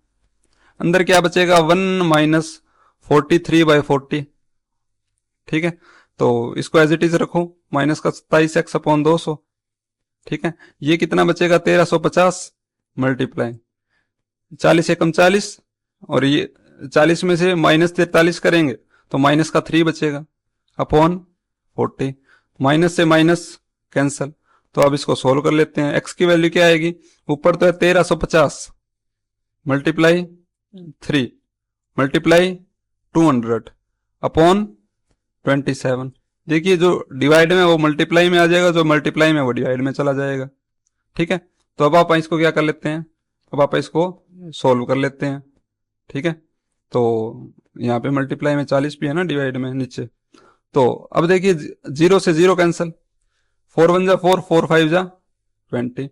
अंदर क्या बचेगा 1 - 43/40। ठीक है, तो इसको एज इट इज रखो, माइनस का 27X अपॉन 200। ठीक है, ये कितना बचेगा 1350 मल्टीप्लाई 40 एकम 40, और ये 40 में से माइनस 43 करेंगे तो माइनस का 3 बचेगा अपॉन 40, माइनस से माइनस कैंसल, तो अब इसको सोल्व कर लेते हैं। x की वैल्यू क्या आएगी, ऊपर तो है 1350 मल्टीप्लाई 3 मल्टीप्लाई 200 अपॉन 27। देखिए जो डिवाइड में वो मल्टीप्लाई में आ जाएगा, जो मल्टीप्लाई में वो डिवाइड में चला जाएगा। ठीक है, तो अब आप इसको क्या कर लेते हैं, अब आप इसको सोल्व कर लेते हैं। ठीक है, तो यहाँ पे मल्टीप्लाई में 40 भी है ना, डिवाइड में नीचे। तो अब देखिए 0 से 0 कैंसिल, 4 1 जा 4, 4 5 जा 20।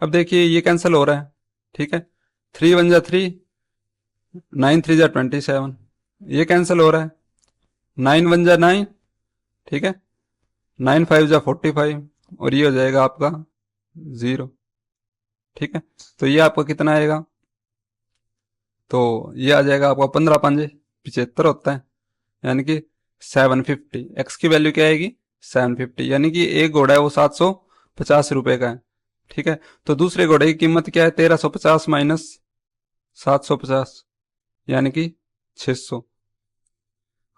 अब देखिए ये कैंसिल हो रहा है। ठीक है, 3 1 जा 3, 9 3 जा 27, ये कैंसिल हो रहा है। 9 1 जा 9, ठीक है, 9 5 जा 45, और ये हो जाएगा आपका 0। ठीक है, तो ये आपका कितना आएगा, तो ये आ जाएगा आपका 15 5 75 होता है, यानी कि 750। एक्स की वैल्यू क्या आएगी, 750, यानी कि एक घोड़ा है वो 750 रुपए का है। ठीक है, तो दूसरे घोड़े की कीमत क्या है, 1350 माइनस 750, यानी कि 600।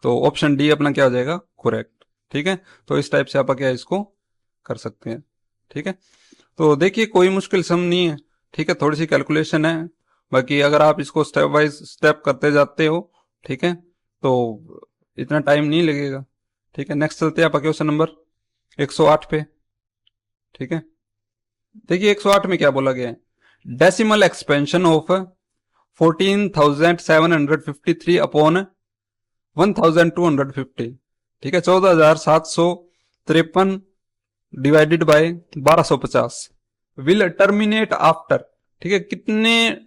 तो ऑप्शन डी अपना क्या हो जाएगा, करेक्ट। ठीक है, तो इस टाइप से आप क्या इसको कर सकते हैं। ठीक है, तो देखिए कोई मुश्किल सम नहीं है। ठीक है, थोड़ी सी कैलकुलेशन है, बाकी अगर आप इसको स्टेप बाय स्टेप करते जाते हो, ठीक है, तो इतना टाइम नहीं लगेगा। ठीक है, नेक्स्ट चलते हैं आप क्वेश्चन नंबर 108 पे। ठीक है, देखिए 108 में क्या बोला गया है, डेसिमल एक्सपेंशन ऑफ 14,753 अपॉन 1,250। ठीक है, 14,753 divided by 1250 will terminate after. ठीक है, कितने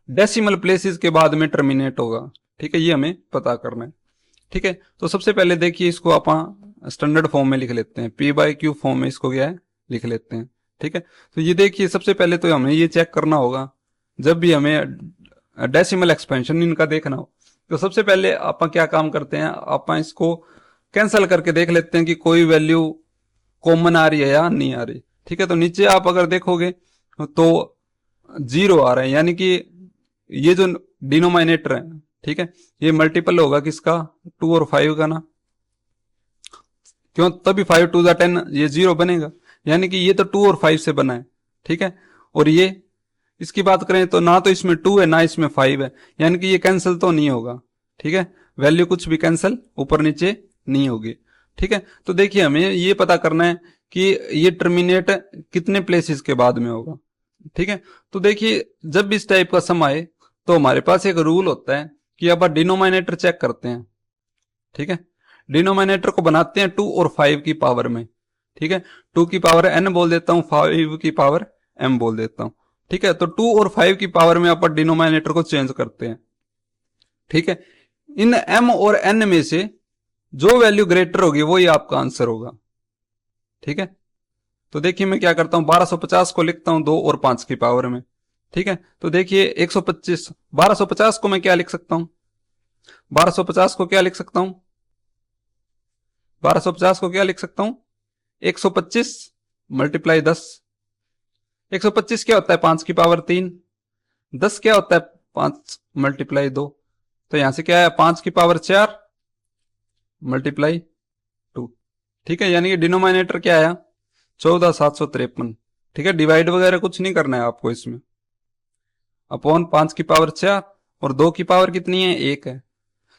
डेसिमल प्लेसेस के बाद में टर्मिनेट होगा। ठीक है, ये हमें पता करना है। ठीक है, तो सबसे पहले देखिए इसको आप स्टैंडर्ड फॉर्म में लिख लेते हैं, पी बाई क्यू फॉर्म में इसको क्या है लिख लेते हैं। ठीक है, तो ये देखिए सबसे पहले तो हमें ये चेक करना होगा, जब भी हमें डेसिमल एक्सपेंशन इनका देखना हो, तो सबसे पहले आप क्या काम करते हैं, आप इसको कैंसिल करके देख लेते हैं कि कोई वैल्यू कॉमन आ रही है या नहीं आ रही। ठीक है, तो नीचे आप अगर देखोगे तो 0 आ रहा है, यानी कि ये जो डिनोमिनेटर है, ठीक है, ये मल्टीपल होगा किसका, 2 और 5 का ना, क्यों, तभी 5 2 10, ये 0 बनेगा, यानी कि ये तो 2 और 5 से बना है। ठीक है, और ये इसकी बात करें तो ना तो इसमें 2 है ना इसमें 5 है, यानी कि ये कैंसिल तो नहीं होगा। ठीक है, वैल्यू कुछ भी कैंसिल ऊपर नीचे नहीं होगी। ठीक है, तो देखिए हमें ये पता करना है कि ये टर्मिनेट कितने प्लेसेस के बाद में होगा। ठीक है, तो देखिए जब भी इस टाइप का सम आए तो हमारे पास एक रूल होता है कि अब डिनोमिनेटर चेक करते हैं। ठीक है, डिनोमिनेटर को बनाते हैं 2 और 5 की पावर में। ठीक है, 2 की पावर n बोल देता हूं, 5 की पावर m बोल देता हूं। ठीक है, तो 2 और 5 की पावर में अपन डिनोमिनेटर को चेंज करते हैं। ठीक है, इन m और n में से जो वैल्यू ग्रेटर होगी वो ही आपका आंसर होगा। ठीक है, तो देखिए मैं क्या करता हूं, 1250 को लिखता हूं 2 और 5 की पावर में। ठीक है, तो देखिए 125, 1250 को मैं क्या लिख सकता हूं, 1250 को क्या लिख सकता हूं, 1250 को क्या लिख सकता हूं, 125 मल्टीप्लाई 10। 125 क्या होता है, 5 की पावर 3। 10 क्या होता है, 5 मल्टीप्लाई 2। तो यहां से क्या है, 5 की पावर 4 मल्टीप्लाई 2। ठीक है, यानी कि डिनोमिनेटर क्या आया, 14,753। ठीक है, डिवाइड वगैरह कुछ नहीं करना है आपको इसमें, अपॉन 5 की पावर 4 और 2 की पावर कितनी है, 1 है।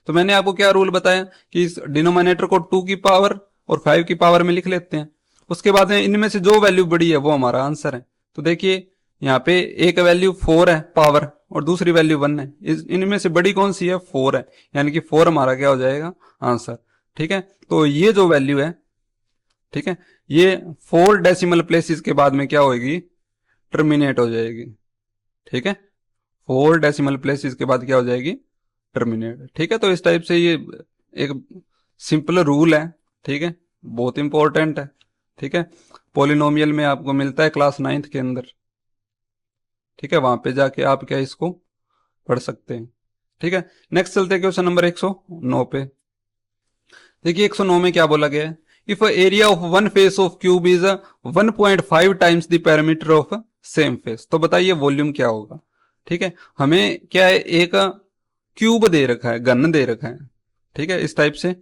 तो मैंने आपको क्या रूल बताया कि इस डिनोमिनेटर को 2 की पावर और 5 की पावर में लिख लेते हैं, उसके बाद में इनमें से जो वैल्यू बड़ी है वो हमारा आंसर है। तो देखिए यहाँ पे एक वैल्यू 4 है पावर और दूसरी वैल्यू 1 है, इनमें से बड़ी कौन सी है, 4 है, यानी कि 4 हमारा क्या हो जाएगा, आंसर। ठीक है, तो ये जो वैल्यू है, ठीक है, ये 4 डेसिमल प्लेसेस के बाद में क्या होगी, टर्मिनेट हो जाएगी। ठीक है, 4 डेसिमल प्लेसेस के बाद क्या हो जाएगी, टर्मिनेट। ठीक है, तो इस टाइप से ये एक सिंपल रूल है। ठीक है, बहुत इंपॉर्टेंट है। ठीक है, पॉलिनोमियल में आपको मिलता है क्लास 9th के अंदर। ठीक है, वहां पे जाके आप क्या इसको पढ़ सकते हैं। ठीक है, नेक्स्ट चलते हैं क्वेश्चन नंबर 109 पे। देखिए 109 में क्या बोला गया है, if area of one face of cube is 1.5 times the parameter of same face, तो बताइए वॉल्यूम क्या होगा। ठीक है, हमें क्या है, एक क्यूब दे रखा है, घन दे रखा है। ठीक है, इस टाइप से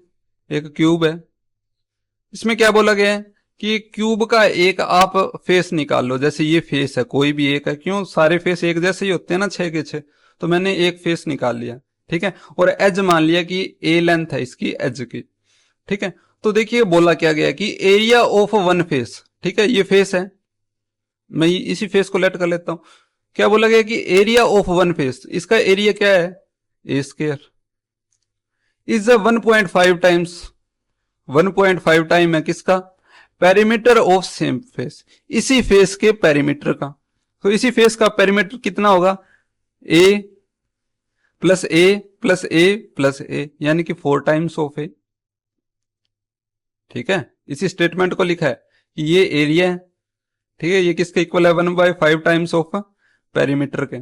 एक क्यूब है, इसमें क्या बोला गया है कि क्यूब का एक आप फेस निकाल लो, जैसे ये फेस है, कोई भी एक है, क्यों सारे फेस एक जैसे ही होते हैं ना, 6 के 6, तो मैंने एक फेस निकाल लिया, ठीक है। और एज मान लिया कि ए लेंथ है इसकी एज की, ठीक है। तो देखिए बोला क्या गया कि एरिया ऑफ वन फेस, ठीक है, ये फेस है, मैं इसी फेस को लेट कर लेता हूं। क्या बोला गया कि एरिया ऑफ वन फेस, इसका एरिया क्या है, ए स्क्वायर इज 1.5 टाइम्स, 1.5 टाइम है किसका, पेरीमीटर ऑफ सेम फेस, इसी फेस के पेरीमीटर का। तो इसी फेस का पेरीमीटर कितना होगा, ए प्लस ए प्लस ए प्लस ए, यानी कि 4 टाइम्स ऑफ ए, ठीक है। इसी स्टेटमेंट को लिखा है कि ये एरिया है, ठीक है, ये किसके इक्वल है, 1/5 टाइम्स ऑफ पेरीमीटर के,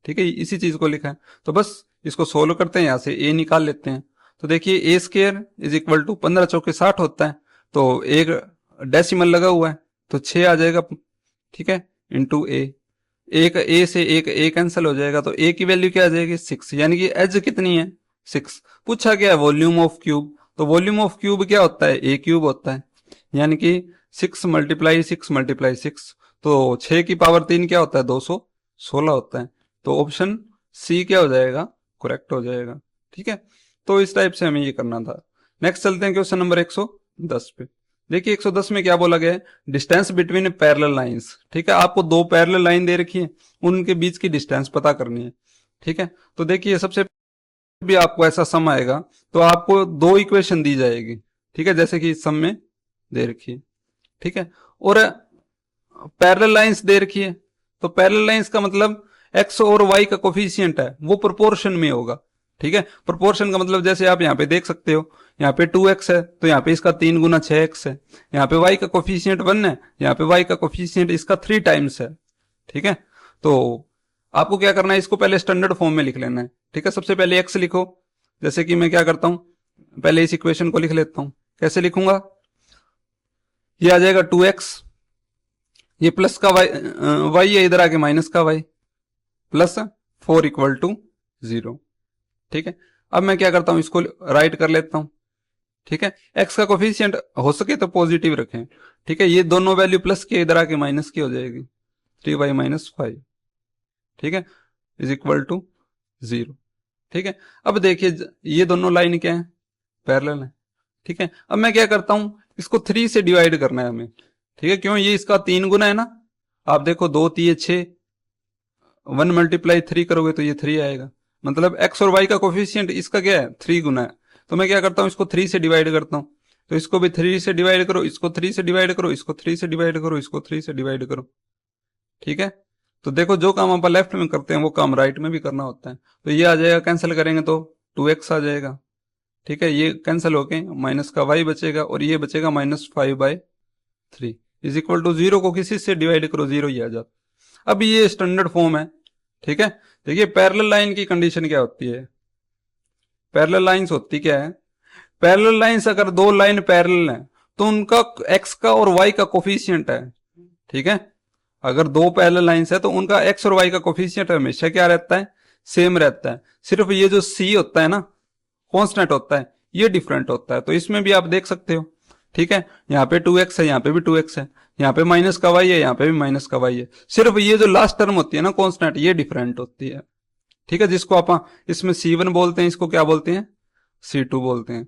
ठीक है, इसी चीज को लिखा है। तो बस इसको सोल्व करते हैं, यहां से ए निकाल लेते हैं। तो देखिए ए स्क्वायर इज इक्वल टू 15 चौके 60 होता है, तो एक डेसिमल लगा हुआ है तो 6 आ जाएगा, ठीक है, इंटू ए, एक ए से एक ए कैंसिल हो जाएगा, तो ए की वैल्यू क्या आ जाएगी, 6, यानी कि एज कितनी है, 6। पूछा गया वॉल्यूम ऑफ क्यूब, तो वॉल्यूम ऑफ क्यूब क्या होता है, ए क्यूब होता है, यानी कि 6 मल्टीप्लाई 6 मल्टीप्लाई 6, तो 6 की पावर 3 क्या होता है, 216 होता है। तो ऑप्शन सी क्या हो जाएगा, करेक्ट हो जाएगा, ठीक है। तो इस टाइप से हमें ये करना था। नेक्स्ट चलते हैं क्वेश्चन नंबर 110 पे। देखिए 110 में क्या बोला गया है, डिस्टेंस बिटवीन पैरेलल लाइंस, ठीक है, आपको दो पैरेलल लाइन दे रखी है, उनके बीच की डिस्टेंस पता करनी है, ठीक है। तो देखिए सबसे भी आपको ऐसा सम आएगा तो आपको दो इक्वेशन दी जाएगी, ठीक है, जैसे कि इस सम में दे रखी है, ठीक है। और पैरेलल लाइंस दे रखी है, तो पैरेलल लाइंस का मतलब एक्स और वाई का कोफिशिएंट है वो प्रोपोर्शन में होगा, ठीक है। प्रोपोर्शन का मतलब जैसे आप यहाँ पे देख सकते हो, यहाँ पे 2x है तो यहाँ पे इसका 3 गुना 6x है, यहाँ पे y का कोफिशिएंट 1 है, यहाँ पे y का कोफिशिएंट इसका 3 टाइम्स है, ठीक है। तो आपको क्या करना है, इसको पहले स्टैंडर्ड फॉर्म में लिख लेना है, ठीक है। सबसे पहले x लिखो, जैसे कि मैं क्या करता हूं, पहले इस इक्वेशन को लिख लेता हूं। कैसे लिखूंगा, ये आ जाएगा 2x, ये प्लस का y है, इधर आके माइनस का y, प्लस 4 इक्वल टू 0, ठीक है। अब मैं क्या करता हूं, इसको राइट कर लेता हूं, ठीक है। x का कोफिशिएंट हो सके तो पॉजिटिव रखें, ठीक है, ये दोनों वैल्यू प्लस की इधर आके माइनस की हो जाएगी, 3y माइनस 5, ठीक है, इज इक्वल टू 0, ठीक है। अब देखिए ये दोनों लाइन क्या है, पैरेलल है, ठीक है। अब मैं क्या करता हूं, इसको 3 से डिवाइड करना है हमें, ठीक है, क्यों, ये इसका 3 गुना है ना, आप देखो 2 3 6, 1 मल्टीप्लाई 3 करोगे तो ये 3 आएगा, मतलब x और y का कोफिशिएंट इसका क्या है, 3 गुना है। तो मैं क्या करता हूं, इसको 3 से डिवाइड करता हूं, तो इसको भी 3 से डिवाइड करो, इसको 3 से डिवाइड करो, इसको 3 से डिवाइड करो, इसको 3 से डिवाइड करो, ठीक है। तो देखो जो काम आप लेफ्ट में करते हैं वो काम राइट में भी करना होता है। तो ये आ जाएगा, कैंसिल करेंगे तो 2x आ जाएगा, ठीक है, ये कैंसिल होके माइनस का y बचेगा और ये बचेगा -5/3 इज इक्वल टू 0 को किसी से डिवाइड करो 0 ही आ जाता। अब ये स्टैंडर्ड फॉर्म है, ठीक है। देखिए पैरेलल लाइन की कंडीशन क्या होती है, पैरेलल लाइंस होती क्या है, पैरेलल लाइंस अगर दो लाइन पैरेलल हैं तो उनका x का और y का कोफिशिएंट है, ठीक है। अगर दो पैरेलल लाइंस है तो उनका x और y का कोफिशिएंट हमेशा क्या रहता है, सेम रहता है। सिर्फ ये जो c होता है ना, कांस्टेंट होता है, ये डिफरेंट होता है। तो इसमें भी आप देख सकते हो, ठीक है, यहाँ पे 2x है, यहाँ पे भी 2x है, यहाँ पे माइनस का y है, यहाँ पे भी माइनस का y है, सिर्फ ये जो लास्ट टर्म होती है ना कांस्टेंट, ये डिफरेंट होती है, ठीक है, जिसको आप इसमें C1 बोलते हैं, इसको क्या बोलते हैं, C2 बोलते हैं।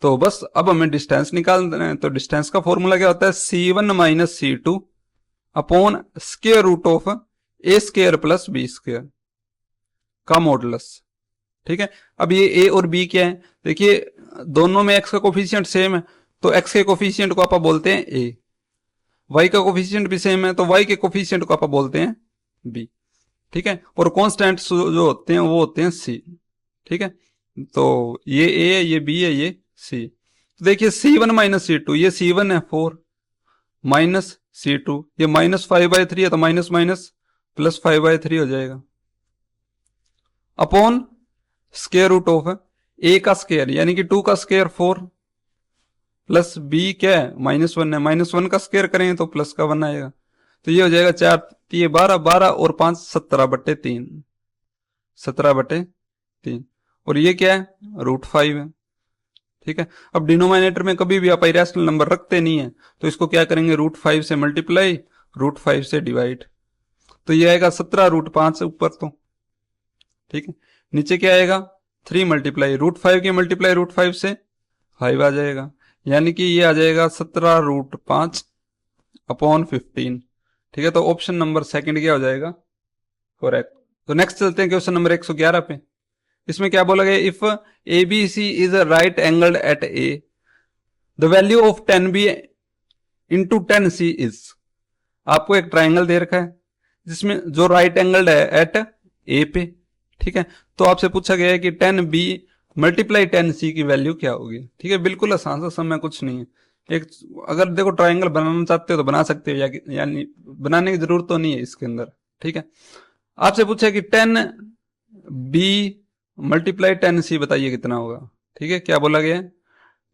तो बस अब हमें डिस्टेंस निकालना है, तो डिस्टेंस का फॉर्मूला क्या होता है, C1 minus C2 upon square root of a square plus b square का मॉडुलस, ठीक है। अब ये a और b क्या है, देखिए दोनों में x का कोफिशिएंट सेम है, तो x के कोफिशिएंट को आप बोलते हैं a, y का कोफिशिएंट भी सेम है तो y के कोफिशिएंट को आप बोलते हैं b, ठीक है। और कांस्टेंट जो होते हैं वो होते हैं c, ठीक है। तो ये a है, ये b है, ये c। तो देखिए C1 माइनस C2, ये C1 है 4 माइनस C2, ये -5/3 है तो माइनस माइनस प्लस 5/3 हो जाएगा, upon square root of a का स्क्वायर यानी कि 2 का स्क्वायर 4 प्लस b क्या है, -1 है, -1 का स्क्वायर करेंगे तो प्लस का 1 आएगा, तो ये हो जाएगा 4 ये 12 12 और 5 17/3, 17/3, और ये क्या है, √5 है, ठीक है। अब डिनोमिनेटर में कभी भी आप इरेशनल नंबर रखते नहीं है, तो इसको क्या करेंगे, √5 से मल्टीप्लाई, √5 से डिवाइड, तो ये आएगा 17√5 ऊपर तो, ठीक है। नीचे क्या आएगा, 3 मल्टीप्लाई √5 की मल्टीप्लाई √5 से 5 आ जाएगा, यानी कि ये आ जाएगा 17√5 अपॉन 15, ठीक है। तो ऑप्शन नंबर सेकंड क्या हो जाएगा, करेक्ट। तो नेक्स्ट चलते हैं क्वेश्चन नंबर 111 पे। इसमें क्या बोला गया, if A B C is a right angled at A, the value of 10b into 10c is. आपको एक ट्राइंगल दे रखा है जिसमें जो राइट एंगल्ड है एट ए पे, ठीक है। तो आपसे पूछा गया है कि 10b मल्टीप्लाई 10c की वैल्यू क्या होगी, ठीक है। बिल्कुल आसान सा समय, कुछ नहीं है। एक अगर देखो ट्राइंगल बनाना चाहते हो तो बना सकते हो, यानी बनाने की जरूरत तो नहीं है इसके अंदर, ठीक है। आपसे पूछा कि 10b मल्टीप्लाई 10c बताइए कितना होगा, ठीक है। क्या बोला गया है,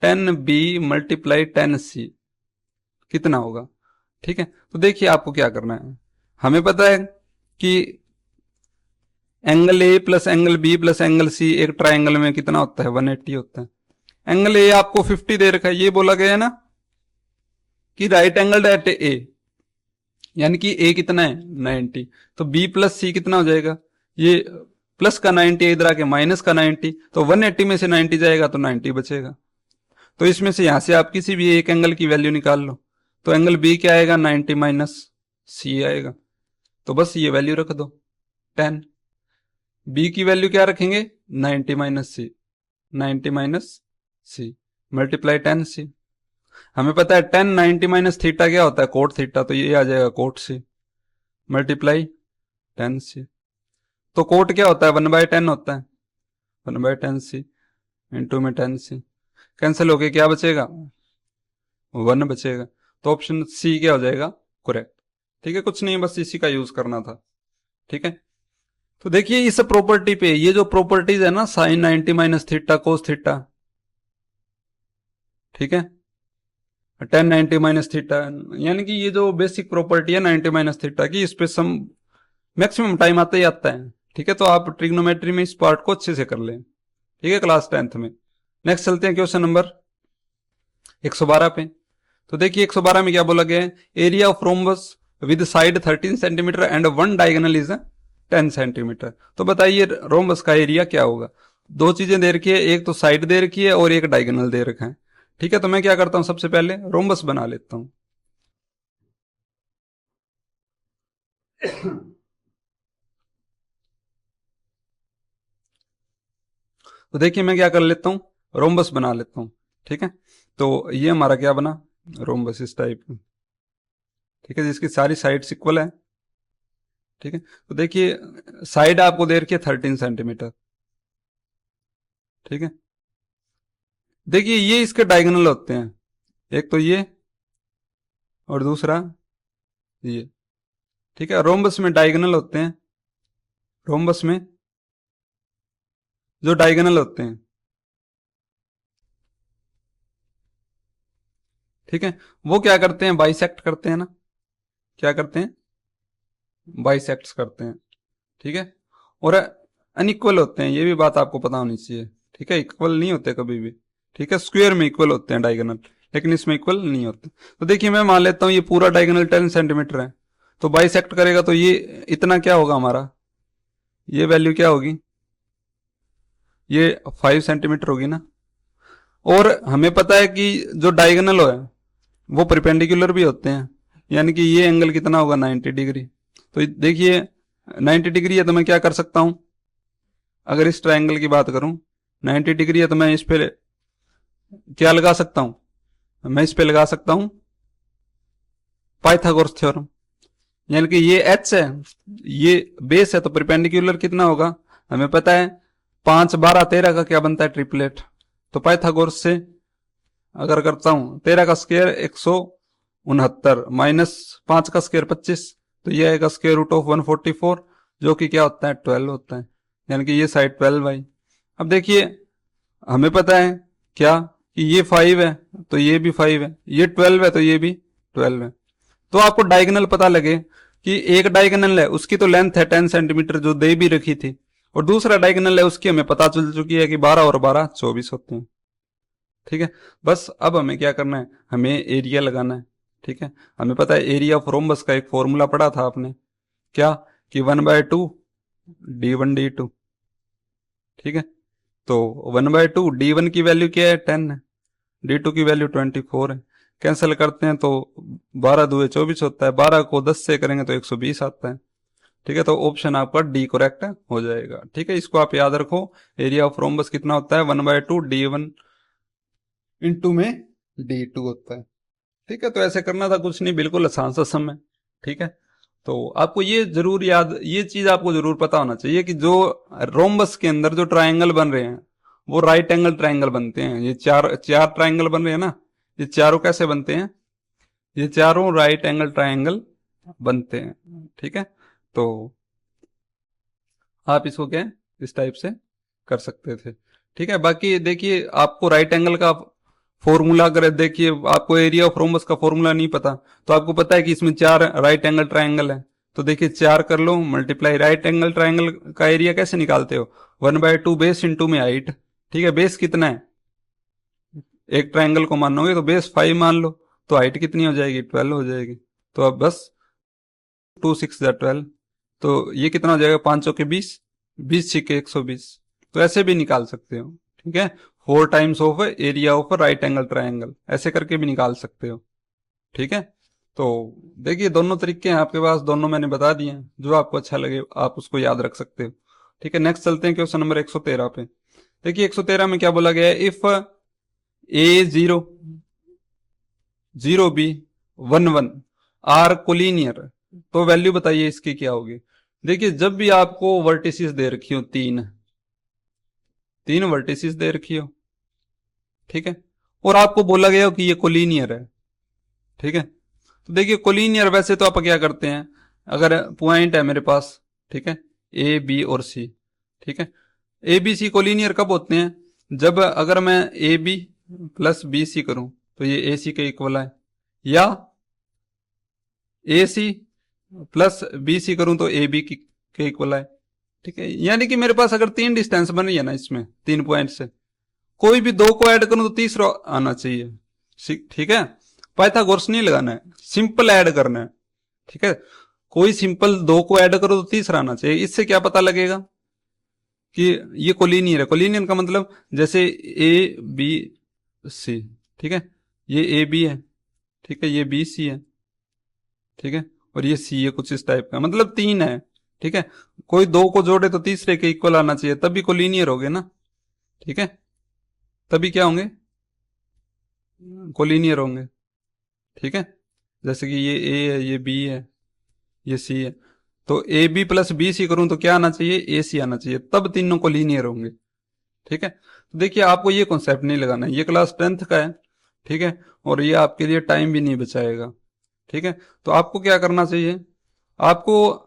10b मल्टीप्लाई 10c कितना होगा, ठीक है। तो देखिए आपको क्या करना है, हमें पता है कि angle A plus angle B plus angle C एक ट्राइंगल में कितना होता है, 180 होता है। एंगल ए आपको 50 दे रखा है, ये बोला गया है ना कि राइट एंगल एट ए, यानी कि ए कितना है 90, तो बी प्लस सी कितना हो जाएगा, ये प्लस का 90 इधर आके माइनस का 90, तो 180 में से 90 जाएगा तो 90 बचेगा। तो इसमें से यहां से आप किसी भी एक एंगल की वैल्यू निकाल लो, तो एंगल बी क्या आएगा, 90 माइनस सी आएगा, तो बस ये वैल्यू रख दो 10। बी की वैल्यू क्या रखेंगे, 90 माइनस सी, 90 माइनस सी मल्टीप्लाई 10c। हमें पता है 10 90 माइनस थीटा क्या होता है, कोट थीटा, तो ये आ जाएगा कोट सी मल्टीप्लाई 10c। तो कोट क्या होता है, 1/10 होता है, 1/10c इंटू में 10c, कैंसिल होके क्या बचेगा, 1 बचेगा। तो ऑप्शन सी क्या हो जाएगा, करेक्ट, ठीक है। कुछ नहीं, बस इसी का यूज करना था, ठीक है। तो देखिए इस प्रॉपर्टी पे, ये जो प्रॉपर्टीज है ना, sine 90 minus theta cos theta, ठीक है, 10 90 माइनस थीटा, यानी कि ये जो बेसिक प्रॉपर्टी है 90 माइनस थीटा की, इस पे सम मैक्सिमम टाइम आता ही आता है, ठीक है। तो आप ट्रिग्नोमेट्री में इस पार्ट को अच्छे से कर लें, ठीक है, क्लास 10th में। नेक्स्ट चलते हैं क्वेश्चन नंबर 112 पे। तो देखिए 112 में क्या बोला गया है, area of rhombus with side 13 centimetre and one diagonal is 10 centimetre. तो बताइए रोम्बस का एरिया क्या होगा। दो चीजें दे रखी है, एक तो साइड दे रखी है और एक डायगोनल दे रखा है, ठीक है। तो मैं क्या करता हूं, सबसे पहले रोम्बस बना लेता हूं। तो देखिए मैं क्या कर लेता हूं, रोम्बस बना लेता हूं, ठीक है। तो ये हमारा क्या बना, रोम्बस इस टाइप, ठीक है, जिसकी सारी साइड्स इक्वल है, ठीक है। तो देखिए साइड आपको दे रखी है 13 सेंटीमीटर, ठीक है। देखिए ये इसके डायगोनल होते हैं, एक तो ये और दूसरा ये, ठीक है। रोम्बस में डायगोनल होते हैं, रोम्बस में जो डायगोनल होते हैं, ठीक है, वो क्या करते हैं, बाइसेक्ट करते हैं ना, क्या करते हैं, बाइसेक्ट करते हैं, ठीक है। और अनइक्वल होते हैं, ये भी बात आपको पता होनी चाहिए, ठीक है। इक्वल नहीं होते कभी भी, ठीक है। स्क्वायर में इक्वल होते हैं डायगोनल, लेकिन इसमें इक्वल नहीं होते। तो देखिए मैं मान लेता हूं ये पूरा डायगोनल 10 सेंटीमीटर है, तो बाइसेक्ट करेगा तो ये इतना क्या होगा हमारा, ये वैल्यू क्या होगी, ये 5 सेंटीमीटर होगी ना। और हमें पता है कि जो डायगोनल है वो परपेंडिकुलर भी होते हैं, यानी कि ये एंगल कितना होगा, 90 डिग्री। तो देखिए 90 डिग्री है तो मैं क्या कर सकता हूं, अगर इस ट्रायंगल की बात करूं 90 डिग्री है तो मैं इस पे क्या लगा सकता हूं, मैं इस पे लगा सकता हूं पाइथागोरस थ्योरम, यानी कि ये एच है, ये बेस है, तो परपेंडिकुलर कितना होगा, हमें पता है 5 12 13 का क्या बनता है, ट्रिपलेट। तो पाइथागोरस से अगर करता हूं 13 का स्क्वायर 169 माइनस 5 का स्क्वायर 25, तो ये आएगा स्क्वायर रूट ऑफ 144, जो कि क्या होता है 12 होता है, यानी कि ये साइड 12 बाई। अब देखिए हमें पता है क्या कि ये 5 है तो ये भी 5 है, ये 12 है तो ये भी 12 है। तो आपको डायगोनल पता लगे कि एक डायगोनल है उसकी तो लेंथ है 10 सेंटीमीटर जो दे भी रखी थी, और दूसरा डायगोनल है उसकी हमें पता चल चुकी है कि 12 और 12 24 होते हैं, ठीक है। बस अब हमें क्या करना है, हमें एरिया लगाना है। ठीक है, हमें पता है एरिया ऑफ रोम्बस का एक फॉर्मूला पढ़ा था आपने, क्या, कि 1/2 d1 d2। ठीक है, तो 1/2 d1 की वैल्यू क्या है, 10 है, d2 की वैल्यू 24 है। कैंसिल करते हैं तो 12 दूए 24 होता है, 12 को 10 से करेंगे तो 120 आता है। ठीक है, तो ऑप्शन आपका डी करेक्ट हो जाएगा। ठीक है, इसको आप याद रखो, एरिया ऑफ रोम्बस कितना होता है, 1/2 d1 इंटू में d2 होता है। ठीक है, तो ऐसे करना था, कुछ नहीं, बिल्कुल आसान सा सम है। ठीक है, तो आपको ये जरूर याद, ये चीज आपको जरूर पता होना चाहिए कि जो रोम्बस के अंदर जो ट्रायंगल बन रहे हैं वो राइट एंगल ट्रायंगल बनते हैं। ये चार चार ट्रायंगल बन रहे हैं ना, ये चारों कैसे बनते हैं, ये चारों राइट एंगल ट्रायंगल बनते हैं। ठीक है, तो आप इसको क्या है, इस टाइप से कर सकते थे। ठीक है, बाकी देखिए आपको राइट एंगल का फॉर्मूला, अगर देखिए आपको एरिया ऑफ रोम्बस का फॉर्मूला नहीं पता, तो आपको पता है कि इसमें 4 राइट एंगल ट्रायंगल है, तो देखिए 4 कर लो मल्टीप्लाई, राइट एंगल ट्रायंगल का एरिया कैसे निकालते हो, 1/2 बेस इंटू में हाइट। ठीक है, बेस कितना है, एक ट्रायंगल को मानोगे तो बेस 5 मान लो, तो हाइट कितनी हो जाएगी, 12 हो जाएगी। तो अब बस 2 6 12, तो ये कितना हो जाएगा, 5 के 20, 20 6 120, तो ऐसे भी निकाल सकते हो। ठीक है, 4 times of area of right angle triangle, ऐसे करके भी निकाल सकते हो। ठीक है, तो देखिए दोनों तरीके हैं आपके पास, दोनों मैंने बता दिए हैं, जो आपको अच्छा लगे आप उसको याद रख सकते हो। ठीक है, नेक्स्ट चलते हैं क्वेश्चन नंबर 113 पे। देखिए 113 में क्या बोला गया है, if A0 0B 1 1 are collinear, तो वैल्यू बताइए इसकी क्या होगी। देखिए जब भी आपको वर्टिसेस दे रखी हो, तीन तीन वर्टिसेस दे रखी हो, ठीक है, और आपको बोला गया हो कि ये कोलिनियर है, ठीक है, तो देखिए कोलिनियर वैसे तो आप क्या करते हैं, अगर पॉइंट है मेरे पास, ठीक है, ए बी और सी, ठीक है, ए बी सी कोलिनियर कब होते हैं, जब अगर मैं A B plus B C करूं तो ये ए सी के इक्वल है, या ए सी प्लस बी सी करूं तो ए बी के इक्वल है। ठीक है, यानी कि मेरे पास अगर तीन डिस्टेंस बन रही है ना, इसमें तीन पॉइंट से कोई भी दो को ऐड करूं तो तीसरा आना चाहिए। ठीक है, पाइथागोरस नहीं लगाना है, सिंपल ऐड करना है। ठीक है, कोई सिंपल दो को ऐड करो तो तीसरा आना चाहिए। इससे क्या पता लगेगा कि ये कोलिनियर है। कोलिनियर का मतलब जैसे ए बी सी, ठीक है, ये ए बी है, ठीक है, ये बी सी है, ठीक है, और ये सी है, कुछ इस टाइप का, मतलब तीन है। ठीक है, कोई दो को जोड़े तो तीसरे के इक्वल आना चाहिए, तभी कोलिनियर हो गए ना। ठीक है, तभी क्या होंगे, कोलिनियर होंगे। ठीक है, जैसे कि ये ए है, ये बी है, ये सी है, तो A B plus B C करूं तो क्या आना चाहिए, ए सी आना चाहिए, तब तीनों कोलिनियर होंगे। ठीक है, तो देखिए आपको ये कॉन्सेप्ट नहीं लगाना है, ये क्लास 10th का है। ठीक है, और ये आपके लिए टाइम भी नहीं बचाएगा। ठीक है, तो आपको क्या करना चाहिए, आपको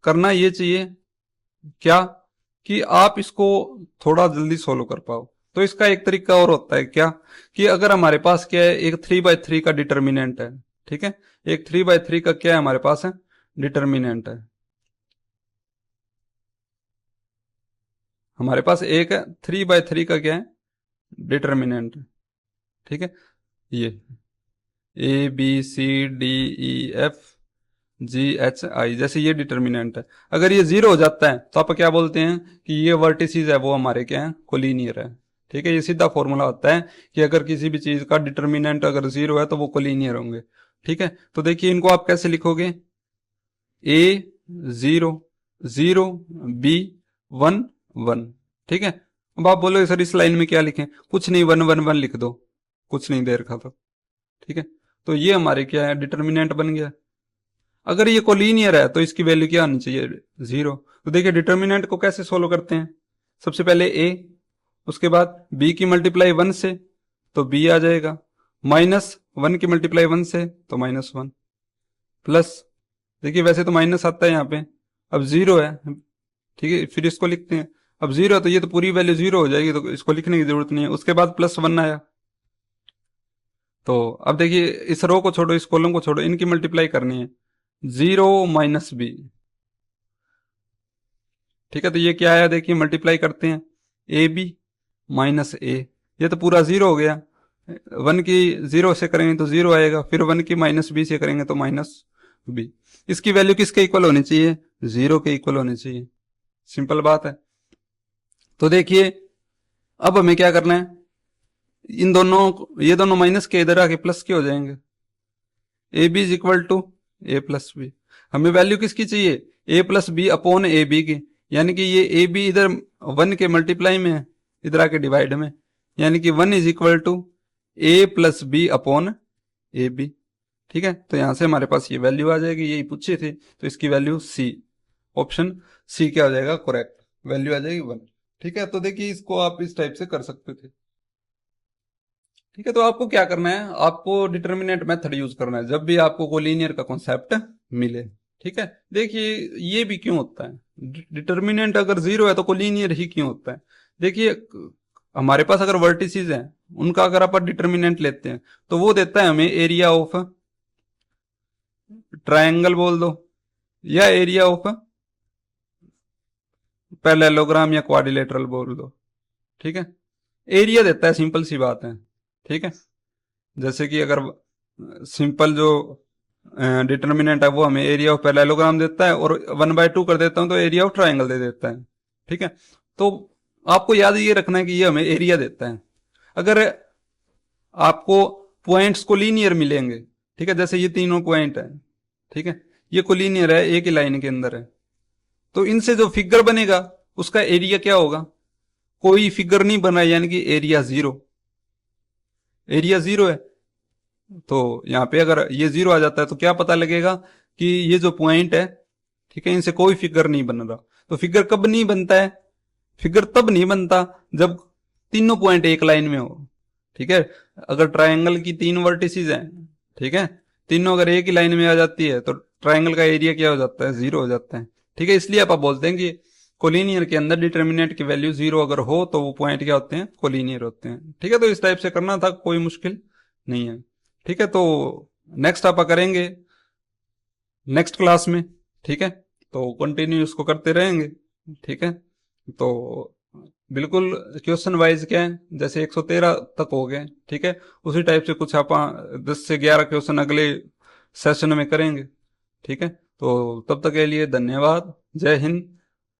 करना ये चाहिए क्या, कि आप इसको थोड़ा जल्दी सोल्व कर पाओ। तो इसका एक तरीका और होता है क्या, कि अगर हमारे पास क्या है, एक 3/3 का डिटर्मिनेंट है, ठीक है, एक 3/3 का क्या है हमारे पास है, डिटर्मिनेंट है। हमारे पास एक 3/3 का क्या है, डिटर्मिनेंट है। ठीक है, ये A B C D E F G H I, जैसे ये डिटर्मिनेंट है। अगर ये जीरो हो जाता है तो आप क्या बोलते हैं कि ये वर्टिसेस है वो हमारे क्या है, कोलिनियर है। ठीक है, ये सीधा फॉर्मूला होता है कि अगर किसी भी चीज का डिटर्मिनेंट अगर जीरो है तो वो कोलिनियर होंगे। ठीक है, तो देखिए इनको आप कैसे लिखोगे, ए 0 0 बी 1 1। ठीक है, अब आप बोलोगे सर इस लाइन में क्या लिखें, कुछ नहीं, 1 1 1 लिख दो, कुछ नहीं दे रखा तो। ठीक है, तो ये हमारे क्या है, डिटर्मिनेंट बन गया। अगर ये कोलिनियर है तो इसकी वैल्यू क्या आनी चाहिए, जीरो। तो देखिए डिटर्मिनेंट को कैसे सोल्व करते हैं, सबसे पहले ए, उसके बाद बी की मल्टीप्लाई 1 से तो बी आ जाएगा, -1 की मल्टीप्लाई 1 से तो -1, प्लस, देखिए वैसे तो माइनस आता है यहाँ पे, अब जीरो है, ठीक है, फिर इसको लिखते हैं, अब जीरो है तो ये तो पूरी वैल्यू जीरो हो जाएगी, तो इसको लिखने की जरूरत नहीं है। उसके बाद +1 आया, तो अब देखिए इस रो को छोड़ो, इस कॉलम को छोड़ो, इनकी मल्टीप्लाई करनी है, 0 - बी। ठीक है, तो ये क्या आया, देखिए मल्टीप्लाई करते हैं, ए बी -ए, ये तो पूरा जीरो हो गया। 1 की 0 से करेंगे तो 0 आएगा, फिर 1 की -b से करेंगे तो -b। इसकी वैल्यू किसके इक्वल होनी चाहिए? 0 के इक्वल होनी चाहिए। सिंपल बात है। तो देखिए अब हमें क्या करना है, इन दोनों, ये दोनों माइनस के इधर आके प्लस के हो जाएंगे। A B is equal to A plus B. हमें वैल्यू किसकी चाहिए? A plus B upon A B की। यानी कि ये ए बी इधर 1 के मल्टीप्लाई में है, इधर आके डिवाइड में, यानी कि 1 is equal to A plus B upon A B. ठीक है, तो यहां से हमारे पास ये वैल्यू आ जाएगी, यही पूछे थे, तो इसकी वैल्यू सी, ऑप्शन सी क्या हो जाएगा? करेक्ट, वैल्यू आ जाएगी 1। ठीक है, तो देखिए इसको आप इस टाइप से कर सकते थे। ठीक है, तो आपको क्या करना है, आपको डिटर्मिनेंट मेथड यूज करना है जब भी आपको कोलिनियर का कॉन्सेप्ट मिले। ठीक है, देखिए ये भी क्यों होता है, डिटर्मिनेंट अगर 0 है तो कोलिनियर ही क्यों होता है? देखिए हमारे पास अगर वर्टिसेस हैं, उनका अगर आप डिटर्मिनेंट लेते हैं तो वो देता है हमें एरिया ऑफ ट्रायंगल बोल दो, या एरिया ऑफ पैरेललोग्राम या क्वाड्रिलेटरल बोल दो। ठीक है, एरिया देता है, सिंपल सी बात है। ठीक है, जैसे कि अगर सिंपल जो डिटर्मिनेंट है वो हमें एरिया ऑफ पैरेललोग्राम देता है, और 1/2 कर देता हूं तो एरिया ऑफ ट्रायंगल दे देता है। ठीक है, तो आपको याद ये रखना है कि ये हमें एरिया देता है। अगर आपको पॉइंट्स को लीनियर मिलेंगे, ठीक है, जैसे ये तीनों पॉइंट है, ठीक है, ये कोलिनियर है, एक ही लाइन के अंदर है, तो इनसे जो फिगर बनेगा उसका एरिया क्या होगा? कोई फिगर नहीं बना है, यानी कि एरिया 0, एरिया 0 है। तो यहाँ पे अगर ये 0 आ जाता है तो क्या पता लगेगा कि ये जो पॉइंट है, ठीक है, इनसे कोई फिगर नहीं बन रहा। तो फिगर कब नहीं बनता है? फिगर तब नहीं बनता जब तीनों पॉइंट एक लाइन में हो। ठीक है, अगर ट्रायंगल की 3 वर्टिसेस हैं, ठीक है, तीनों अगर एक ही लाइन में आ जाती है तो ट्रायंगल का एरिया क्या हो जाता है? 0 हो जाता है। ठीक है, इसलिए आप बोलते हैं कि कोलिनियर के अंदर डिटर्मिनेंट की वैल्यू 0 अगर हो तो वो पॉइंट क्या होते हैं? कोलिनियर होते हैं। ठीक है, तो इस टाइप से करना था, कोई मुश्किल नहीं है। ठीक है, तो नेक्स्ट आप करेंगे नेक्स्ट क्लास में। ठीक है, तो कंटिन्यू इसको करते रहेंगे। ठीक है, तो बिल्कुल क्वेश्चन वाइज क्या है, जैसे 113 तक हो गए, ठीक है, उसी टाइप से कुछ आप 10 से 11 क्वेश्चन अगले सेशन में करेंगे। ठीक है, तो तब तक के लिए धन्यवाद। जय हिंद,